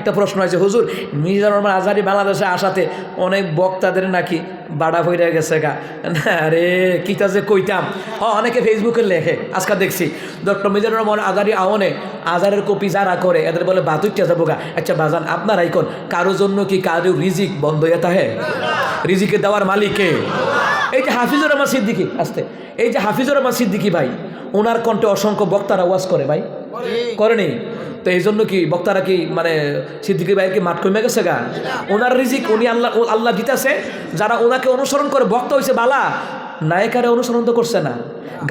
একটা প্রশ্ন আছে, হুজুর মিজানুর রহমান আজহারী বাংলাদেশে আসাতে অনেক বক্তাদের নাকি বাড়া হইয়া গেছে গা। না রে কিতা যে কইতাম, অনেকে ফেসবুকে লেখে, আজকাল দেখছি ডক্টর মিজানুর রহমান আজহারী আওনে আজহারের কপি যারা করে এদের বলে বাতুইটা যাবো গা। আচ্ছা বাজান আপনারাই কোন কারোর জন্য কি কারো রিজিক বন্ধ হয়ে থাকে? রিজিকে দেওয়ার মালিককে। এই যে হাফিজুর রহমান সিদ্দিকী, আসতে এই যে হাফিজুর রহমান সিদ্দিকী ভাই, ওনার কণ্ঠে অসংখ্য বক্তারা ওয়াজ করে ভাই, করেনি? তো এই জন্য কি বক্তারা কি মানে সিদ্দিকী ভাইয়ের কি মাঠ কমে গেছে গা? ওনার রিজিক উনি আল্লাহ দিতেছে, যারা ওনাকে অনুসরণ করে বক্তা হয়েছে বালা, নায়িকারে অনুসরণ তো করছে না,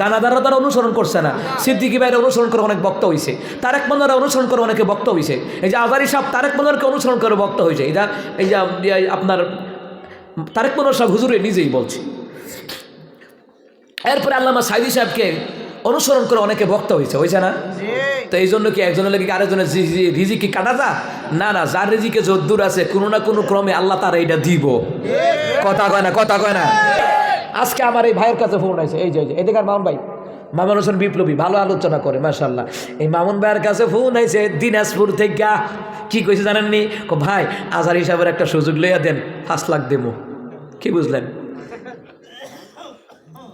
গানাদাররা দ্বারা অনুসরণ করছে না। সিদ্দিকী ভাইয়ের অনুসরণ করে অনেক বক্তা হয়েছে, তারেক মনোয়ার অনুসরণ করে অনেকে বক্তা হয়েছে। এই যে আজহারী সাহেব তারেক মনোয়ারকে অনুসরণ করে বক্তা হয়েছে। এই যে আপনার তারেক মনোয়ার সাহেব হুজুরে নিজেই বলছে। এরপরে আল্লামা সাইদি সাহেবকে অনুসরণ করে অনেকে বক্তা হয়েছে না? তো এই জন্য কি একজনের লেগে আরেকজনের রিজিক কি কাটা যা? না না, যার রিজিকে যদ্দূর আছে কোনো না কোনো ক্রমে আল্লাহ তারা এইটা দিব। কথা কয় না, কথা কয় না। আজকে আমার এই ভাইয়ের কাছে ফোন আছে, এই যে এদিকার মামুন ভাই, মামুন হোসেন বিপ্লবী, ভালো আলোচনা করে মাশাআল্লাহ। এই মামুন ভাইয়ের কাছে ফোন আছে দিনাজপুর থেকে। কি কইছে জানেননি? ভাই আজহারী সাহেবের একটা সুযোগ লইয়া দেন, 5 লাখ দেবো। কি বুঝলেন?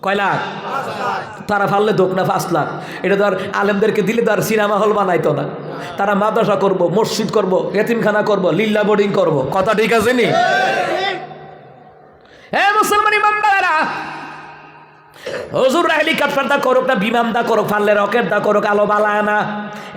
কয় লাখ? তারা ফাললে দোক না 5 লাখ। এটা ধর আলেমদেরকে দিলে ধর সিনেমা হল বানাইতো না, তারা মাদ্রাসা করব, মসজিদ করব, এতিমখানা করব, লিল্লা বোর্ডিং করব। কথা ঠিক আছে নি? হ্যাঁ মুসলমান ইমামদারা, হুজুর হেলিকপ্টার দা করুক না বিমান দা করুক, ফাললে রকেট দা করুক, আলো বালায় না।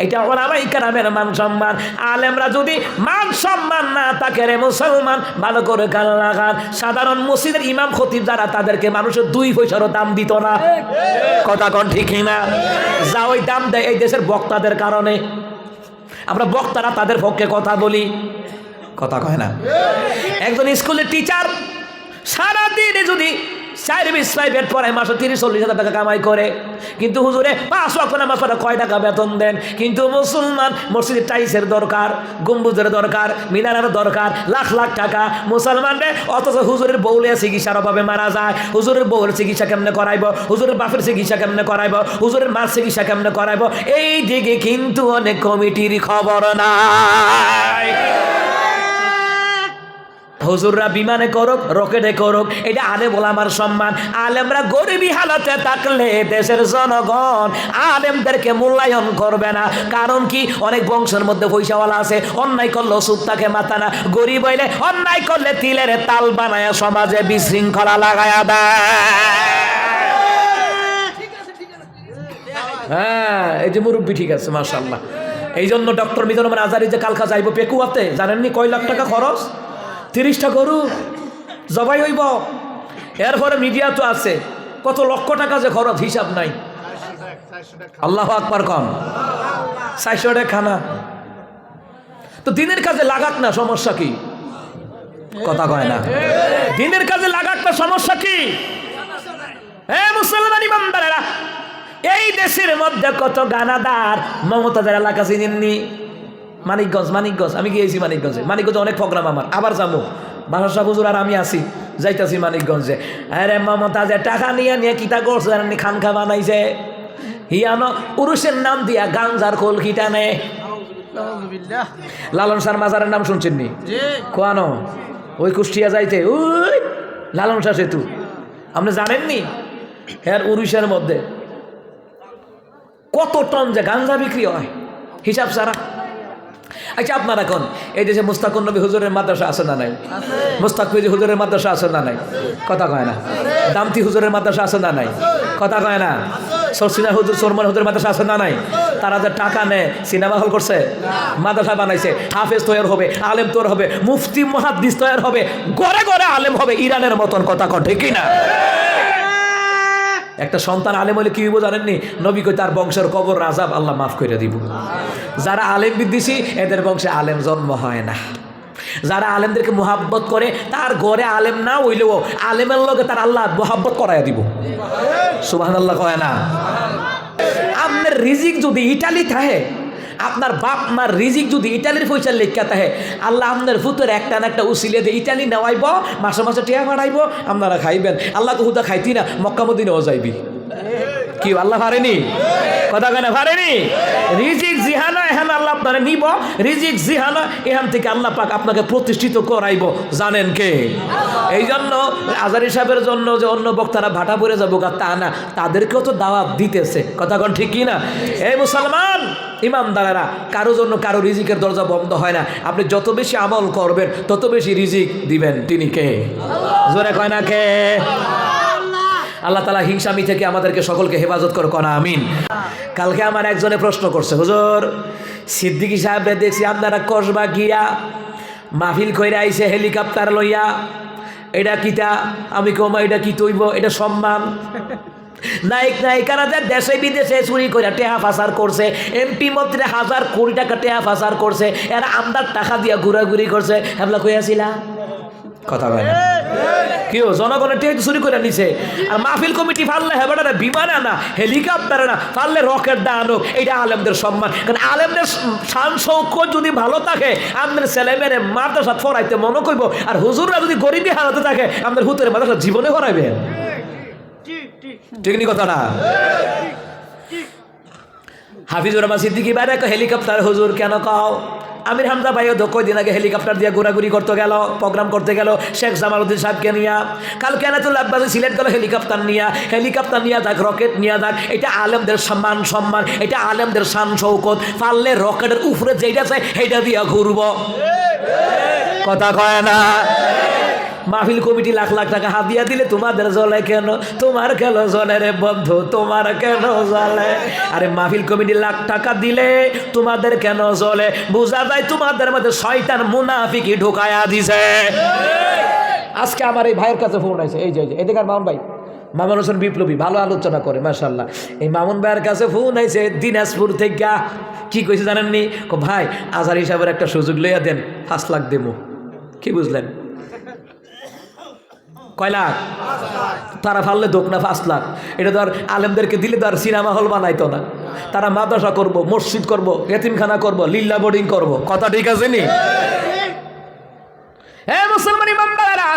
এটা ওলামায়ে কেরামের মান সম্মান। আলেমরা যদি মান সম্মান না থাকে রে মুসলমান, ভালো করে কান লাগান। সাধারণ মসজিদের ইমাম খতিব যারা, তাদেরকে মানুষের 2 পয়সারও দাম দিত না। কথা কোন ঠিক না? যা ওই দাম দেয় এই দেশের বক্তাদের কারণে। আমরা বক্তারা তাদের পক্ষে কথা বলি, কথা কয় না। একজন স্কুলের টিচার সারাদিনে যদি 4-20 প্রাইভেট পড়ায়, মাসে 30-40 হাজার টাকা কামাই করে, কিন্তু হুজুরে 5 ওয়াক্ত নামাজ পড়া কয় টাকা বেতন দেন? কিন্তু মুসলমান মসজিদের টাইসের দরকার, গম্বুজের দরকার, মিনারের দরকার, লাখ লাখ টাকা মুসলমান রে। অথচ হুজুরের বউলে চিকিৎসার অভাবে মারা যায়। হুজুরের বউয়ের চিকিৎসা কেমনে করাইব? হুজুরের বাপের চিকিৎসা কেমনে করাইব? হুজুরের মার চিকিৎসা কেমনে করাইব? এই দিকে কিন্তু অনেক কমিটির খবর নাই। হুজুররা বিমানে করুক, রকেটে করুক, এটা আলেম ওলামার সম্মান। আলেমরা গরিবী হালতে থাকলে দেশের জনগণ আলেমদেরকে মূল্যায়ন করবে না। কারণ কি? অনেক বংশের মধ্যে পয়সাওয়ালা আছে, অন্যায় করলে ওষুধ তাকে মাথা না। গরিব হইলে অন্যায় করলে তিলের তাল বানায় সমাজে বিশৃঙ্খলা লাগায়া দেয়। হ্যাঁ, এই যে মুরব্বী ঠিক আছে মাশাআল্লাহ। এই জন্য ডক্টর মিজানুর রহমান আজহারী যে কালকা যাইব পেকুয়াতে, জানেননি কয় লাখ টাকা খরচ? 30টা গরু জবাই হইব। এরপরে মিডিয়া তো আছে, কত লক্ষ টাকা যে খরচ, হিসাব নাই। আল্লাহু আকবার কম, 400 টাকা খানা। তো দিনের কাজে লাগাক না, সমস্যা কি? কথা কয় না। দিনের কাজে লাগাক না, সমস্যা কি? হ্যাঁ মুসলমান ইমানদারেরা, এই দেশের মধ্যে কত গানাদার মমতাজের এলাকা চিনেননি? মানিকগঞ্জ আমি গিয়েছি মানিকগঞ্জে অনেক প্রোগ্রাম আমার, আবার যাবো। বাদশাহ হুজুর আর আমি আসি, যাইতাছি মানিকগঞ্জে। আরে মমতাজে টাকা নিয়ে কিতা করছে, খানখা বানাইছে। হিয়ানো পুরুষের নাম দিয়া গাঞ্জার খোল খিটানে। লালন শাহ মাজারের নাম শুনছেন নি? কোয়ানো ওই কুষ্টিয়া যাইতে ওই লালন শাহ সেতু, আপনি জানেননি? হ্যাঁ, উড়িষ্যার মধ্যে কত টন যে গাঞ্জা বিক্রি হয়, হিসাব সারা। আচ্ছা আপনার এখন এই দেশে মুস্তাকুর নবী হুজুরের মাদ্রাসা আছে না নাই? মুস্তাকফিজ হুজুরের মাদ্রাসা আছে না নাই? কথা কয় না। দামতি হুজুরের মাদ্রাসা আছে না নাই? কথা কয় না। সরসিনা হুজুর, সরমান হুজুরের মাদ্রাসা আছে না নাই? তারা যে টাকা নেয়, সিনেমা হল করছে, মাদ্রাসা বানাইছে, হাফেজ তৈরি হবে, আলেম তৈরি হবে, মুফতি মুহাদ্দিস তৈরি হবে, ঘরে ঘরে আলেম হবে ইরানের মতন। কথা কয় ঠিক না? একটা সন্তান আলেম হলে কি হইব জানেননি? নবী কই তার বংশের কবর আযাব আল্লাহ মাফ করে দিব। যারা আলেম বিদ্বেষী এদের বংশে আলেম জন্ম হয় না। যারা আলেমদেরকে মুহাব্বত করে, তার ঘরে আলেম না হইলেও আলেমের লগে তার আল্লাহ মুহাব্বত করাইয়া দিব। সুবহানাল্লাহ কয় না? আপনার রিজিক যদি ইটালি থাকে, আপনার বাপ মার রিজিক যদি ইটালির পয়সা লেখা থাকে, আল্লাহ আপনার ফুতের একটা না একটা উসিলে দিয়ে ইটালি নেওয়াইব, মাসে মাসে টিয়া পাঠাইব, আপনারা খাইবেন। আল্লাহ হুদা খাইতি না, মক্কা মদিনাও যাইবি। কি আল্লাহ পারেনি? কথা কেন পারেনি? রিজিক জিহানা এখানে আল্লাহ আপনারা নিব রিজিক জিহানা এখান থেকে আল্লাহ পাক আপনাকে প্রতিষ্ঠিত করাইব জানেন কে? এই জন্য আজারি সাহেবের জন্য যে অন্য বক্তারা ভাটা পড়ে যাবো তা না, তাদেরকেও তো দাওয়াত দিতেছে। কথা কোন ঠিক কি না? এই মুসলমান ইমানদারেরা, কারো জন্য কারো রিজিকের দরজা বন্ধ হয় না। আপনি যত বেশি আমল করবেন তত বেশি রিজিক দিবেন। তিনি কে? জোরে কয় না কে? আল্লাহ তাআলা হিংসামি থেকে আমাদেরকে সকলকে হেফাজত করে কোন আমিন। কালকে আমার একজনে প্রশ্ন করছে, হুজুর সিদ্দিকী সাহেবরে দেখছি আপনারা কসবা গিয়া মাহফিল কইরা আইছে হেলিকপ্টার লইয়া, এটা কিটা? আমি কমা এটা কি তৈব? এটা সম্মান? নায়ক নায়িকারা যে দেশে বিদেশে চুরি করে টেহা পাচার করছে, এমপি মন্ত্রী 1000 কোটি টাকা টেহা পাচার করছে, এরা আমদার টাকা দিয়া ঘুরাঘুরি করছে, হেবলা কইয়াছিলা? কথা বলে না কেউ, জনগণের টেহা চুরি করে নিছে। আর মাহফিল কমিটি ফাললে হেবাটা বিমান আনা, হেলিকপ্টার না, ফাললে রকেট দা আনুক, এটা আলেমদের সম্মান। কারণ আলেমদের শান শৌকত যদি ভালো থাকে, আমাদের ছেলে মেয়েরে মাদ্রাসা ফরাইতে মনে করবো। আর হুজুররা যদি গরিবী হারাতে থাকে, আমাদের হুতুরে মাদ্রাসা জীবনে ফরাইবে। ঠিক নি কথাটা? হাফিজুর রহমান সিদ্দিকী বাইরে হেলিকপ্টার হুজুর কেন কও? আমির হামজা ভাইও তো কয়দিন আগে হেলিকপ্টার দিয়ে ঘোরাঘুরি করতে গেল, প্রোগ্রাম করতে গেল শেখ জামালউদ্দিন সাহেবকে নিয়া। কালকে আনাতুল্লাহ আব্বাসী সিলেট গেল হেলিকপ্টার নিয়া যাক, রকেট নিয়া যাক, এটা আলেমদের সম্মান, এটা আলেমদের শান শৌকত। পারলে রকেটের উপরে যেটা চাই সেইটা দিয়া ঘুরবো। কথা কয় না? মাহফিল কমিটি লাখ লাখ টাকা হাদিয়া দিলে তোমাদের জ্বলে কেন? তোমার কেন জ্বলে রে বন্ধু, তোমার কেন জ্বলে? আরে মাহফিল কমিটি লাখ টাকা দিলে তোমাদের কেন জ্বলে? বোঝা যায় তোমাদের মধ্যে শয়তান মুনাফিকি ঢুকায়া দিছে। আজকে আমার এই ভাইয়ের কাছে ফোন আছে, এই যে এদিকার মামুন ভাই, মামুন হোসেন বিপ্লবী, ভালো আলোচনা করে মাশাআল্লাহ। এই মামুন ভাইয়ের কাছে ফোন আইছে দিনাজপুর থেকে। কি কইছে জানেননি? ভাই আজহার হিসাবের একটা সুযোগ লইয়া দেন, 5 লাখ দেবো। কি বুঝলেন? কয় লাখ? তারা ফাললে দোক না 5 লাখ। এটা তো আর আলেমদেরকে দিলে তো আর সিনেমা হল বানাইতো না। তারা মাদ্রাসা করব, মসজিদ করব, এতিমখানা করব, লিল্লা বোর্ডিং করব। কথা ঠিক আছে নি? হ্যাঁ মুসলমান ইমানদারেরা,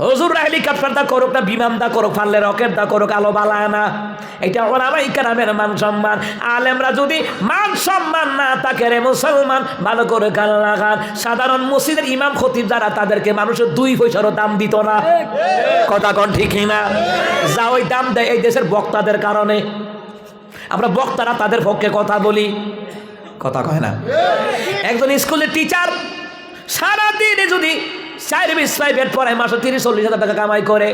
হুজুর হেলিকপ্টার দা করুক না বিমান দা করুক, ফাললে রকেট দা করুক, আলো বালানা, এটা ওলামায়ে কেরামের মান সম্মান। আলেমরা যদি মান সম্মান না থাকে রে মুসলমান, ভালো করে কান লাগান। সাধারণ মসজিদের ইমাম খতিব যারা, তাদেরকে মানুষের 2 পয়সারও দাম দিত না। কথা কোন ঠিক না? যা ওই দাম দেয় এই দেশের বক্তাদের কারণে। আমরা বক্তারা তাদের পক্ষে কথা বলি। কথা কয় না? একজন স্কুলের টিচার সারাদিনে যদি 4-5 প্রাইভেট পড়ায়, মাসে 30-40 হাজার টাকা কামাই করে,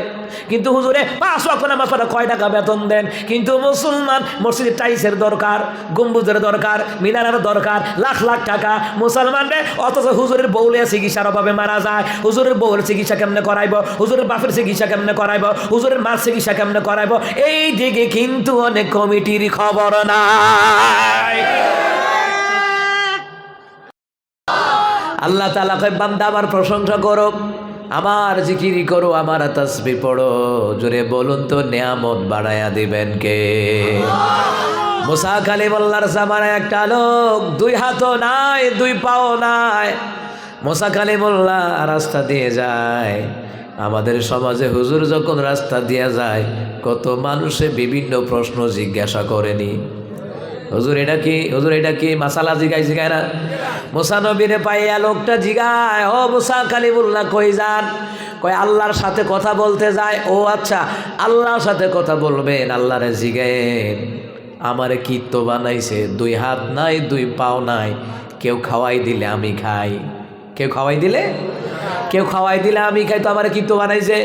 কিন্তু হুজুরে 5 ওয়াক্ত নামাজ পড়া কয় টাকা বেতন দেন? কিন্তু মুসলমান মসজিদের টাইসের দরকার, গম্বুজের দরকার, মিনারের দরকার, লাখ লাখ টাকা মুসলমানরে। অথচ হুজুরের বউলে চিকিৎসার অভাবে মারা যায়। হুজুরের বউয়ের চিকিৎসা কেমনে করাইব? হুজুরের বাপের চিকিৎসা কেমনে করাইব? হুজুরের মার চিকিৎসা কেমনে করাইব? এই দিকে কিন্তু অনেক কমিটির খবর নাই। আল্লাহ তাআলা কয় বান্দা আমার প্রশংসা করো, আমার জিকিরি করো, আমার তাসবিহ পড়ো। জোরে বলুন তো নিয়ামত বাড়ায়া দিবেন কে? মুসা কালিমুল্লাহর জামানায় একটা লোক 2 হাতও নাই, 2 পাও নাই। মুসা কালিমুল্লাহ রাস্তা দিয়ে যায়। আমাদের সমাজে হুজুর যখন রাস্তা দিয়ে যায়, কত মানুষে বিভিন্ন প্রশ্ন জিজ্ঞাসা করেনি, হুজুর এটা কি, হুজুর এটা কি, মাসালা জিগায় না? মুসা নবীরে পাইয়া লোকটা জিগায়, ও মুসা কালিমুল্লাহ কই যান? কয় আল্লাহর সাথে কথা বলতে যায়। ও আচ্ছা, আল্লাহর সাথে কথা বলবেন, আল্লাহরে জিগায়েন আমারে কি তো বানাইছে, 2 হাত নাই, 2 পাও নাই, কেউ খাওয়াই দিলে আমি খাই, কেউ খাওয়াই দিলে আমি খাই, তো আমারে কি তো বানাইছে।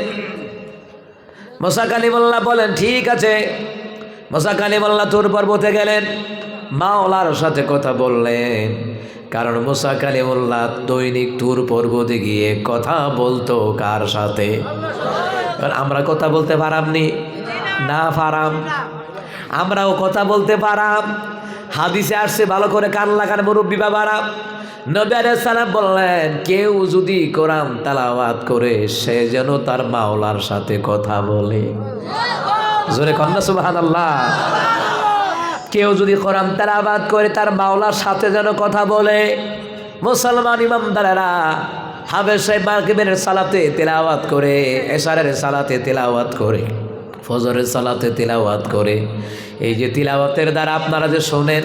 মুসা কালিমুল্লাহ বলেন ঠিক আছে। মুসা কালিমুল্লাহ তুর পর্বতে গেলেন, মাওলার সাথে কথা বললেন। কারণ মুসা কালিমুল্লাহ দৈনিক তুর পর্বতে গিয়ে কথা বলতো কার সাথে? আমরা কথা বলতে পারামনি না? পারাম, আমরাও কথা বলতে পারাম। হাদিসে আসছে, ভালো করে কান লাগান মুরব্বী বাবারা। নবী আলাইহিস সালাম বললেন, কেউ যদি কোরআন তেলাওয়াত করে সে যেন তার মাওলার সাথে কথা বলে। জোরে কন্যা সুবহানাল্লাহ। কেউ যদি কোরআন তেলাওয়াত করে তার মাওলার সাথে যেন কথা বলে। মুসলমান ইমামদারেরা, হাফেজ সাহেব মাগরিবের সালাতে তেলাওয়াত করে, এশারের সালাতে তেলাওয়াত করে, ফজরের সালাতে তেলাওয়াত করে। এই যে তিলাওয়াতের দ্বারা আপনারা যে শোনেন,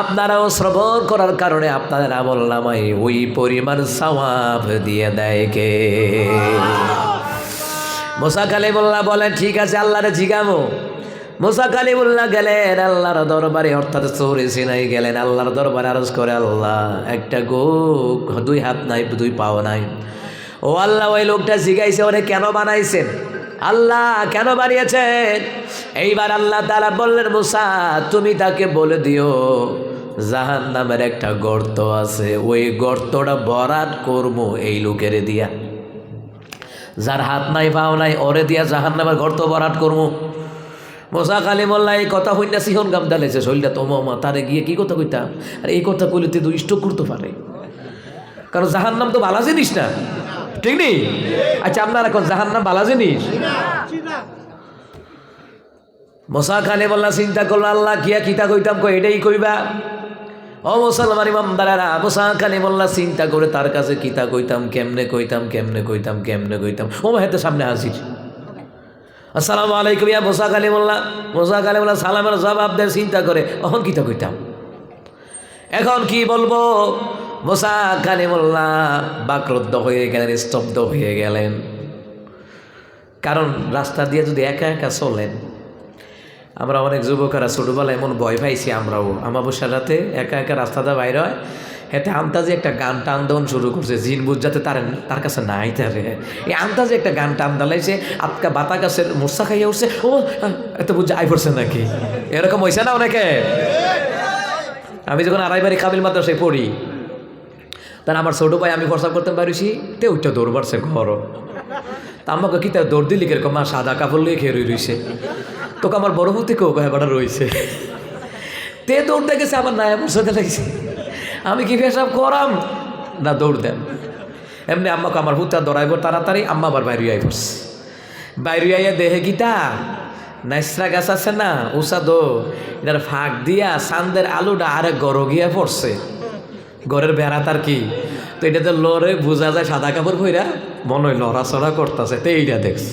আপনারাও শ্রবণ করার কারণে আপনাদের আমল নামায় ওই পরিমাণ সওয়াব দিয়ে দেয় কে? মুসা কালিমুল্লাহ বলেন ঠিক আছে আল্লাহরে জিগামো। মুসা কালিমুল্লাহ গেলেন আল্লাহর দরবারে, অর্থাৎ সৌরে সিনাই গেলেন আল্লাহর দরবারে, আরজ করে আল্লাহ একটা দুই হাত নাই, দুই পাও নাই। ও আল্লাহ, ওই লোকটা জিগাইছে ওরে কেন বানাইছেন? আল্লাহ কেন বানিয়েছেন? এইবার আল্লাহ তাআলা বললেন মুসা তুমি তাকে বলে দিও জাহান্নামের একটা গর্ত আছে, ওই গর্তটা ভরাট করবো এই লোকের দিয়া, যার হাত নাই পাও নাই ওরে দিয়া জাহান্নামের গর্ত ভরাট করবো। মুসা কালিমুল্লাহ এই কথা হইনা সিহন গাম ডালেছে শৈলটা তো মামা তারে গিয়ে কি কথা কইতাম, আর এই কথা কইলে তো স্ট্রোক করতে পারে, কারণ জাহান্নাম তো ভালো জিনিস না, ঠিক নেই? আচ্ছা আপনারা এখন জাহান্নাম ভালো জিনিস? মুসা কালিমুল্লাহ চিন্তা করলো আল্লাহ কিয়া কিতা কইতাম, কই এটাই কইবা? ও মুসলমান ইমামদারেরা, মুসা কালিমুল্লাহ চিন্তা করে তার কাছে কিতা কইতাম, কেমনে কইতাম, কেমনে কইতাম, কেমনে কইতাম। ও হেতে সামনে হাজির, আসসালামু আলাইকুম ইয়া মুসা কালিমুল্লাহ। মুসা কালিমুল্লাহ সালামের জবাব দেয়, চিন্তা করে এখন কিতা কইতাম, এখন কি বলবো? মুসা কালিমুল্লাহ বাকরুদ্ধ হয়ে গেলেন, স্তব্ধ হয়ে গেলেন। কারণ রাস্তা দিয়ে যদি একা একা চলেন, আমরা অনেক যুবকেরা ছোটবেলায় এমন ভয় পাইছি, আমরাও আমাবস্যার রাতে একা একা রাস্তাটা বাইরে হয়, এতে আন্তাজে একটা গান টান দেওয়ান শুরু করছে, জিন বুঝ যাতে তার কাছে নাই তারে, এই আন্তাজে একটা গান টান দালাইছে, আতকা বাতা গাছের মোর্চা খাইয়া উঠছে, ও এত বুঝে আই পড়ছে নাকি, এরকম হয়েছে না অনেকে? আমি যখন আড়াইবাড়ি কাবিল মাদ্রাসায় পড়ি, তার আমার ছোটো ভাই আমি প্রস্তাব করতে পারিছি, তে ওইটা দৌড় বাড়ছে ঘর, তা আমাকে কি তার দৌড় দিলি কিরকম, মা সাদা কাপড় লিয়ে খেয়ে রইছে, তোকে আমার বড় হতে কেউ কয়েকটা রয়েছে, তে দৌড় দেখেছে আমার নায়া বসাতে লাগছে, আমি কি পেশাব করাম না দৌড় দেন, এমনি আম্মাকে আমার হুতা দৌড়াইব তাড়াতাড়ি, আম্মা আবার বাইরে আই পড়ছে, বাইরে আইয়া দেহে গীতা নাইসরা গাছ আছে না উষা দো, এটার ফাঁক দিয়া চান্দের আলুটা আরে গড় গিয়া পড়ছে, ঘরের বেড়া তার কি, তো এটাতে লড়ে বোঝা যায় সাদা কাপড় ভইরা মনে হয় লড়াচড়া করতেছে, তো এইটা দেখছে,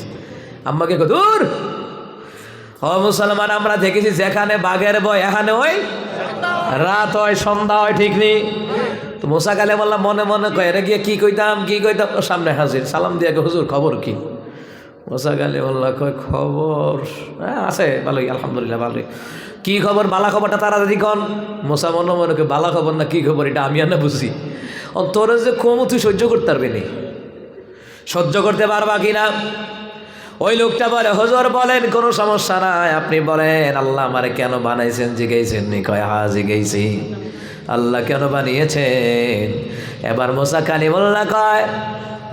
আম্মাকে দূর। ও মুসলমান, আমরা দেখেছি যেখানে বাঘের ভয় এখানে ওই রাত হয়, সন্ধ্যা হয়, ঠিক নেই? তো মুসা কালিমুল্লাহ মনে মনে কয় এরা গিয়ে কি কইতাম, কি কইতাম, সামনে হাজির, সালাম দিয়ে হুজুর খবর কি? মুসা কালিমুল্লাহ কয় খবর আছে ভালোই, আলহামদুলিল্লাহ ভালোই। কি খবর? বালা খবরটা তাড়াতাড়ি কন। মুসা মনে মনে কয় বালা খবর না কি খবর এটা আমি আর না বুঝি, তোর যে কম তুই সহ্য করতে পারবি না, সহ্য করতে পারবা কিনা? ওই লোকটা বলে হুজুর বলেন কোনো সমস্যা নাই, আপনি বলেন আল্লাহ আমারে কেন বানাইছেন জিজ্ঞাসেন নি? কয় হ্যাঁ জিজ্ঞাসি, আল্লাহ কেন বানিয়েছেন? এবার মুসা কালিমুল্লাহ কয়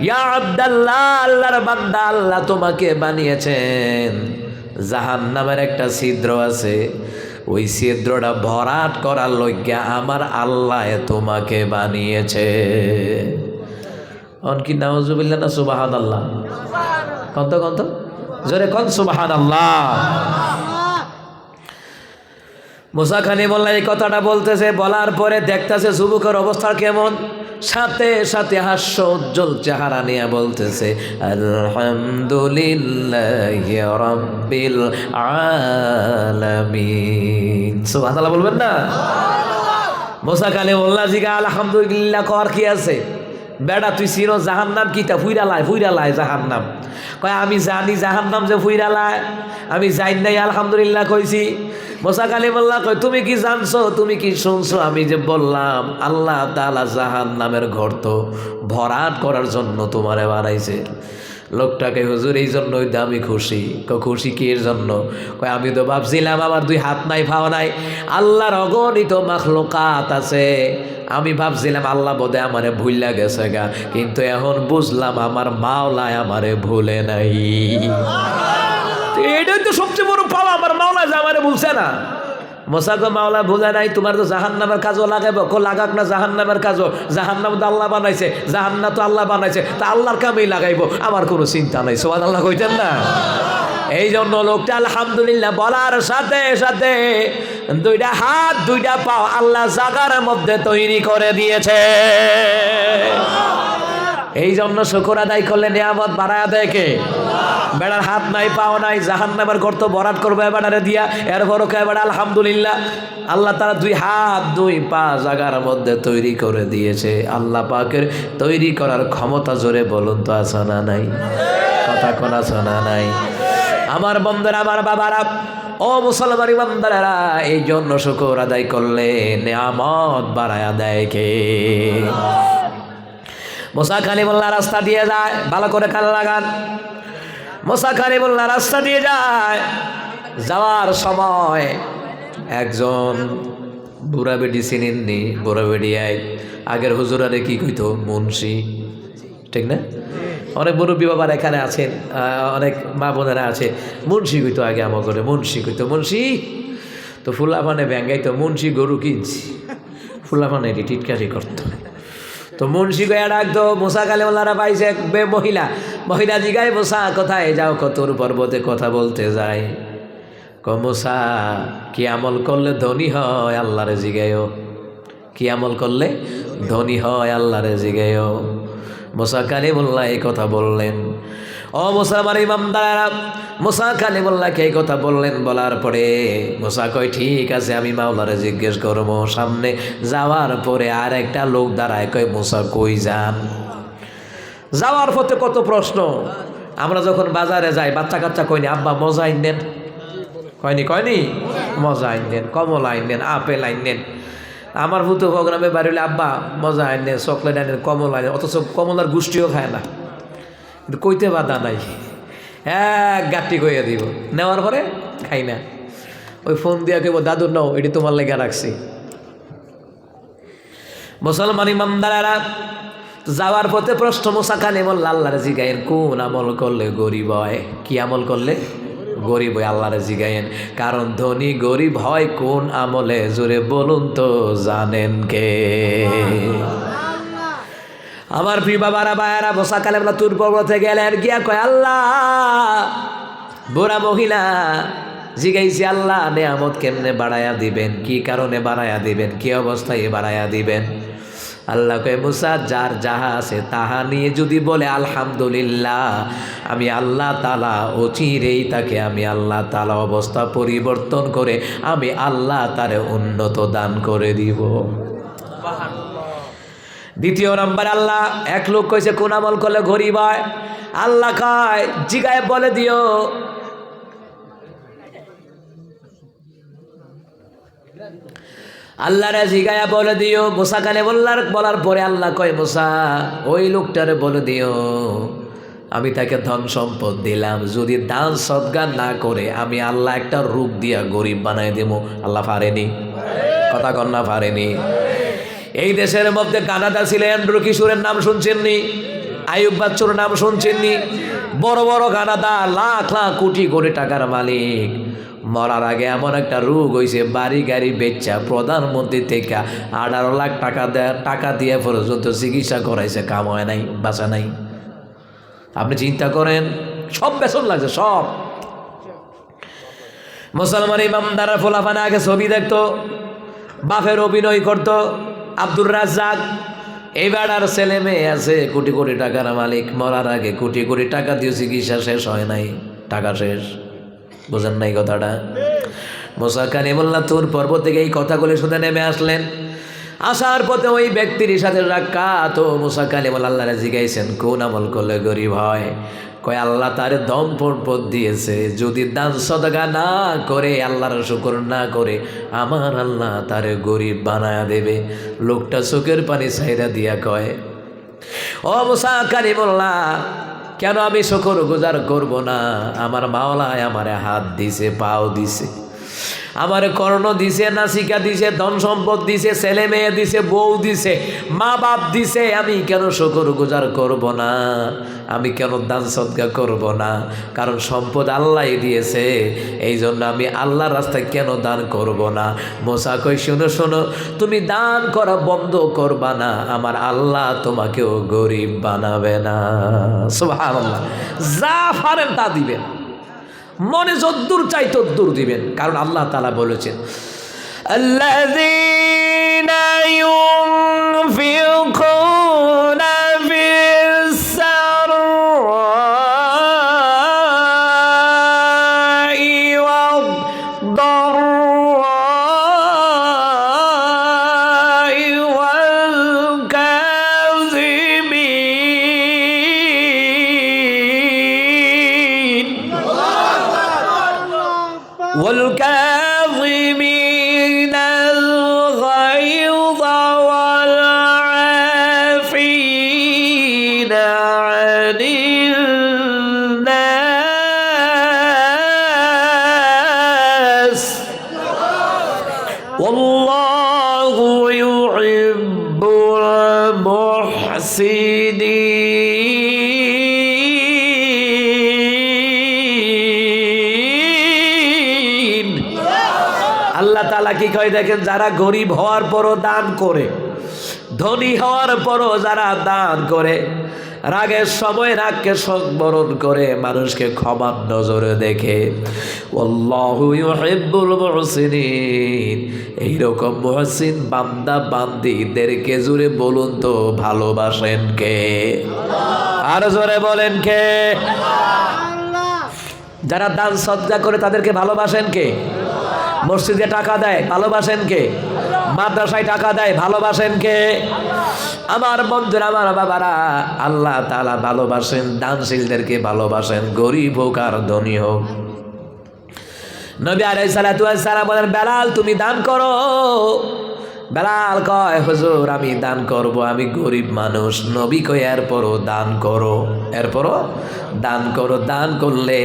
ইয়া আব্দাল্লাহ, আল্লাহর বান্দা আল্লাহ তোমাকে বানিয়েছেন, জাহান্নামের একটা ছিদ্র আছে, ওই ছিদ্রটা ভরাট করার লইগ্যা আমার আল্লাহ তোমাকে বানিয়েছে। অন কি নাউজুবিল্লাহ না সুবহানাল্লাহ? কন্ত কন্ত জোরে কন সুবহানাল্লাহ। মুসা কালিমুল্লাহ এই কথাটা বলতেছে, বলার পরে দেখতেছে যুবকের অবস্থা কেমন, সাথে সাথে হাস্য উজ্জ্বল চেহারা নিয়ে বলতেছে আলহামদুলিল্লাহি রাব্বিল আলামিন। সুবহানাল্লাহ বলবেন না? মুসা কালিমুল্লাহ জিগা আলহামদুলিল্লাহ কর কি আছে? বেড়া তুই চিনো জাহান্নাম কিতা? ফুইরালায় জাহান্নাম। কয় আমি জানি জাহান্নাম যে ফুইরালায়, আমি জানি নাই আলহামদুলিল্লাহ কইছি। মুসা কালিমুল্লাহ কয় তুমি কি জানছো, তুমি কি শুনছো? আমি যে বললাম আল্লাহ তাআলা জাহান্নামের গর্ত ভরাট করার জন্য তোমারে বানাইছে। লোকটাকে হুজুর এই জন্যই তো আমি খুশি। খুশি কি এর জন্য? কয় আমি তো ভাবছিলাম আমার দুই হাত নাই পাও নাই, আল্লাহর অগণিত মাখলুকাত আছে, আমি ভাবছিলাম আল্লাহ বোধহয় আমারে ভুইলা গেছে গা, কিন্তু এখন বুঝলাম আমার মাওলায় আমারে ভুলে নাই। এটাই তো সবচেয়ে বড় পাওয়া, আমার মাওলা যে আমারে ভুলছে না। মুসা কয় মাওলা ভুলে নাই, তোমার তো জাহান্নামের কাজও লাগাইব। কো লাগাক না জাহান্নামের কাজও, জাহান্নাম তো আল্লাহ বানাইছে, জাহান্নাম তো আল্লাহ বানাইছে, তা আল্লাহর কামেই লাগাইব, আমার কোনো চিন্তা নাই। সুবহানাল্লাহ কইতেন না? এই জন্য লোকটা আলহামদুলিল্লাহ বলার সাথে সাথে দুইটা হাত দুইটা পাও আল্লাহ জাগার মধ্যে তৈরি করে দিয়েছে। এই জন্য শুকর আদায় করলে নিয়ামত বাড়ায়া দেয় কে? বেড়ার হাত নাই পাও নাই, জাহান্নামের গর্ত ভরাট করবে বেড়ারে দিয়া, এরপরও কয় বেড়া আলহামদুলিল্লাহ আল্লাহ তারা 2 হাত 2 পা জায়গার মধ্যে তৈরি করে দিয়েছে। আল্লাহ পাকের তৈরি করার ক্ষমতা জোরে বলুন তো আছে না নাই? কথা কোন আছে না নাই? আমার বন্ধুরা, আমার বাবারা, ও মুসলমান ইমানদারেরা, এই জন্য শুকর আদায় করলে নিয়ামত বাড়ায়া দেয় কে? মুসা কালিমুল্লাহ রাস্তা দিয়ে যায়, ভালো করে কান লাগান। মুসা কালিমুল্লাহ রাস্তা দিয়ে যায়, যাওয়ার সময় একজন বুড়া বেটি চিনেননি, বুড়া বেটি আগের হুজুরারে কি কইতো? মুন্সি, ঠিক না? অনেক মুরব্বী বাবার এখানে আছেন, অনেক মা বোনেরা আছে, মুন্সি কইতো আগে আমার করে, মুন্সি কইতো। মুন্সি তো ফুলাফানে ব্যাঙ্গাইতো, মুন্সি গরু কিনছি, ফুলাফানে টিটকারি করতো। তো মুন্সি গয়া ডাকতো, মুসা কালিমুল্লাহরা পাইছে এক মহিলা, মহিলা জিগায় মুসা কোথায় যাও? কতর পর্বতে কথা বলতে যায়। মুসা কি আমল করলে ধনী হয়? আল্লাহরে জিগায়ও। কি আমল করলে ধনী হয়? আল্লাহরে জিগায়ও। মুসা কালিমুল্লাহ এই কথা বললেন। ও মুসলমান ইমামদারা, মুসা কালিমুল্লাহকে এই কথা বললেন। বলার পরে মুসা কয় ঠিক আছে, আমি মাওলারে জিজ্ঞেস করবো। সামনে যাওয়ার পরে আর একটা লোক দাঁড়ায়, কয় মুসা কই যান? যাওয়ার পথে কত প্রশ্ন। আমরা যখন বাজারে যাই, বাচ্চা কাচ্চা কয়নি আব্বা মজা আইনেন, কয়নি মজা আইনেন, কমলা আইনেন, আপেল আইনেন। আমার ভূত প্রোগ্রামে বাড়ি হলে আব্বা মজা আইনেন, চকলেট আইনেন, কমলা আইনেন, অথচ কমলার গোষ্ঠীও খায় না, কিন্তু কইতে বাধা নাই, এক গাঁটি কইয়া দিব, নেওয়ার পরে খাই না। ওই ফোন দিয়া কইব দাদু নাও, এটি তোমার লেগে রাখছি। মুসলমান ইমামদারেরা, যাওয়ার পথে প্রশ্ন মুসা কালিমুল্লাহ আল্লাহরে জিগায়েন, কোন আমল করলে গরিব হয়? কি আমল করলে গরিব হয়? আল্লাহরে জিগায়েন। কারণ ধনী গরিব হয় কোন আমলে? জোরে বলুন তো জানেন কে? আমার প্রিয় বাবারা, ভাইয়ারা, মুসা কালিমুল্লাহ তুর পর্বতে গেলেন, গিয়া কয় আল্লাহ, বুড়া মহিলা জিগাইছি আল্লাহ নেয়ামত কেমনে বাড়ায়া দিবেন? কি কারণে বাড়ায়া দিবেন? কি অবস্থায় বাড়ায়া দিবেন? আল্লাহ কয় মুসা, যার যাহা আছে তাহা নিয়ে যদি বলে আলহামদুলিল্লাহ, আমি আল্লাহ তাআলা অচিরেই তাকে আমি আল্লাহ তাআলা অবস্থা পরিবর্তন করে আমি আল্লাহ তারে উন্নত দান করে দিব। দ্বিতীয় নম্বর, আল্লাহ এক লোক কইছে কোন আমল করলে গরিব হয়? আল্লাহ কয় জিগায় বলে দিও, আল্লাহরে জিগায়া বলে দিও। মুসা কালিমুল্লাহ বলার পরে আল্লাহ কয় মুসা, ওই লোকটারে বলে দিও আমি তাকে ধন সম্পদ দিলাম, যদি দান সদকা না করে আমি আল্লাহ একটা রূপ দিয়া গরিব বানাই দেব। আল্লাহ পারেনি? কথা কন না পারেনি? এই দেশের মধ্যে কানাডা ছিল, অ্যান্ড্রু কিশোরের নাম শুনছেননি? আইয়ুব বাচ্চুর নাম শুনছেননি? বড় বড় কানাডা, লাখ লাখ কোটি কোটি টাকার মালিক। মরার আগে এমন একটা রোগ হয়েছে, বাড়ি গাড়ি বেচা প্রধানমন্ত্রী থেকে 18 লাখ টাকা দিয়ে পর্যন্ত চিকিৎসা করাইছে, কাম হয় নাই, বাঁচা নাই। আপনি চিন্তা করেন, সব বেসন লাগছে সব। মুসলমান ইমামদারা ফোলাফানা আগে ছবি দেখতো, বাপের অভিনয় করতো। আব্দুর রাজ্জাক, এইবার আর ছেলে মেয়ে আছে কোটি কোটি টাকার মালিক, মরার আগে কোটি কোটি টাকা দিয়ে চিকিৎসা শেষ হয় নাই, টাকা শেষ। বোঝেন নাই কথাটা? মুসা কালিমুল্লাহ তুর পর্বত থেকে এই কথাগুলি শুনে নেমে আসলেন। আসার পথে ওই ব্যক্তির সাথে সাক্ষাৎ। মুসা কালিমুল্লাহ আল্লাহরে জিগাইছেন কোন আমল করলে গরিব হয়? কয় আল্লাহ তারে দম সম্পদ দিয়েছে, যদি দান সদকা না করে, আল্লাহর শুকর না করে, আমার আল্লাহ তারে গরিব বানায়া দেবে। লোকটা চোখের পানি ছাইরা দিয়া কয়, ও মুসা কালিমুল্লাহ, কেন আমি শুকর গুজার করব না? আমার মাওলায় আমারে হাত দিছে, পাও দিছে, আমারে কর্ণ দিছে, নাসিকা দিছে, ধন সম্পদ দিছে, ছেলে মেয়ে দিছে, বউ দিছে, মা বাপ দিছে, আমি কেন শুকর গুজার করব না? আমি কেন দান সদকা করব না? কারণ সম্পদ আল্লাহই দিয়েছে, এই জন্য আমি আল্লাহর রাস্তায় কেন দান করব না? মুসা কই শোনো শোনো, তুমি দান করা বন্ধ করবা না, আমার আল্লাহ তোমাকেও গরিব বানাবে না। সুবহানাল্লাহ। যা পারেন তা দিবেন, মনে যদ্দূর চাই তদ্দূর দিবেন, কারণ আল্লাহ তাআলা বলেছেন আল্লাযীনা ইউনফিকুনা ফিস-সাররা'i والكاظمين الغيظ والعافين عن الناس والله يحب المحسنين আল্লাহ তাআলা কি কয় দেখেন, যারা গরিব হওয়ার পরও দান করে, ধনী হওয়ার পরও যারা দান করে, রাগের সময় রাগকে সংবরণ করে, মানুষকে ক্ষমার নজরে দেখে, আল্লাহু ইউহিব্বুল মুহসিনিন, এইরকম মুহসিন বান্দা বান্দীদেরকে জোরে বলুন তো ভালোবাসেন কে? আর জোরে বলেন কে? যারা দান সদকা করে তাদেরকে ভালোবাসেন কে? মসজিদে টাকা দেয় ভালোবাসেন কে? মাদ্রাসায় টাকা দেয় ভালোবাসেন কে? আমার বন্ধুরা, আমার বাবারা, আল্লাহ তাআলা ভালোবাসেন দানশীলদেরকে, ভালোবাসেন গরিব হোক আর ধনী হোক। নবী আলাইহিস সালাতু ওয়াস সালাম বলেন, বেলাল তুমি দান করো। বেলাল কয়, হুজুর আমি দান করব, আমি গরিব মানুষ। নবী কয়, এরপরও দান করো, এরপরও দান করো। দান করলে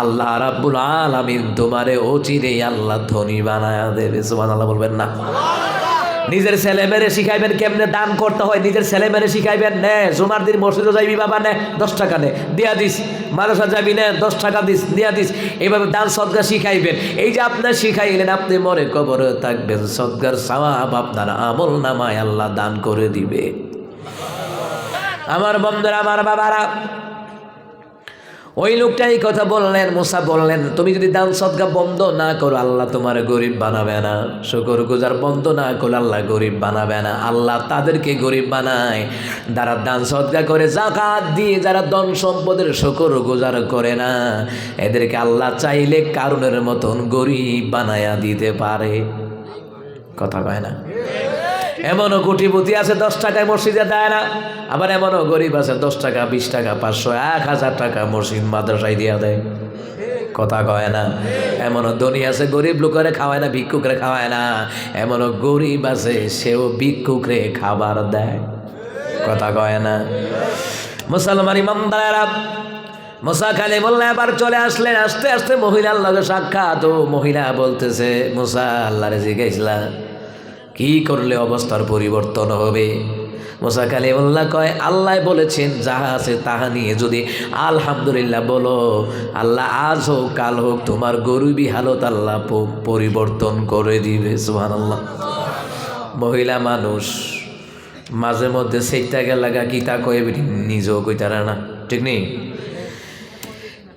আল্লাহ রাব্বুল আলামিন তোমারে অচিরেই আল্লাহ ধনী বানায়া দেবে। সুবহানাল্লাহ বলবেন না? নিজের ছেলে মেরে শিখাইবেন কেমনে দান করতে হয়, নিজের ছেলে মেরে শিখাইবেন। নে জুমার দিন মসজিদে যাইবি বাবা, নে 10 টাকা নে দিয়া দিস, মাদ্রাসা যাবি নে 10 টাকা দিস দিয়া দিস, এইভাবে দান সদকা শিখাইবেন। এই যে আপনার শিখাইলেন, আপনি মরে কবরে থাকবেন, সদকার সওয়াব আপনার আমল নামায় আল্লাহ দান করে দিবে। আমার বন্ধুরা, আমার বাবারা, ওই লোকটাই কথা বললেন, মুসা বললেন, তুমি যদি দান সদকা বন্ধ না করো আল্লাহ তোমার গরিব বানাবে না, শুকর গুজার বন্ধ না করো আল্লাহ গরিব বানাবে না। আল্লাহ তাদেরকে গরিব বানায় যারা দান সদকা করে, যাকাত দিয়ে, যারা ধন সম্পদের শুকর গুজার করে না, এদেরকে আল্লাহ চাইলে কারুনের মতন গরিব বানায়া দিতে পারে। কথা কয় না? এমনও কোটিপতি আছে 10 টাকায় মসজিদে দেয় না, আবার এমনও গরিব আছে 10 টাকা 20 টাকা 500 1000 টাকা মসজিদ মাদ্রাসায় দিয়া দেয়। কথা কয় না? এমনও ধনী আছে গরিব লোকের খাওয়ায় না, ভিক্ষুকরে খাওয়ায় না। এমনও গরিব আছে সেও ভিক্ষুকরে খাবার দেয়। কথা কয় না? মুসলমান ইমানদারেরা, মুসা কালিমুল্লাহ এবার চলে আসলেন। আস্তে আস্তে মহিলার লগে সাক্ষাৎ। ও মহিলা বলতেছে, মুসা আল্লাহরে জিজ্ঞাসা, কি করলে অবস্থার পরিবর্তন হবে? মুসা কালিমুল্লাহ কয়, আল্লাহ বলেছেন যাহা আছে তাহা নিয়ে যদি আলহামদুলিল্লাহ বলো, আল্লাহ আজ হোক কাল হোক তোমার গরিবী হালত আল্লাহ পরিবর্তন করে দিবে। সুবহানাল্লাহ। মহিলা মানুষ মাঝে মধ্যে সেইটা গেলাগা কিতা কয়ে নিজেও কইতারা না, ঠিক নেই?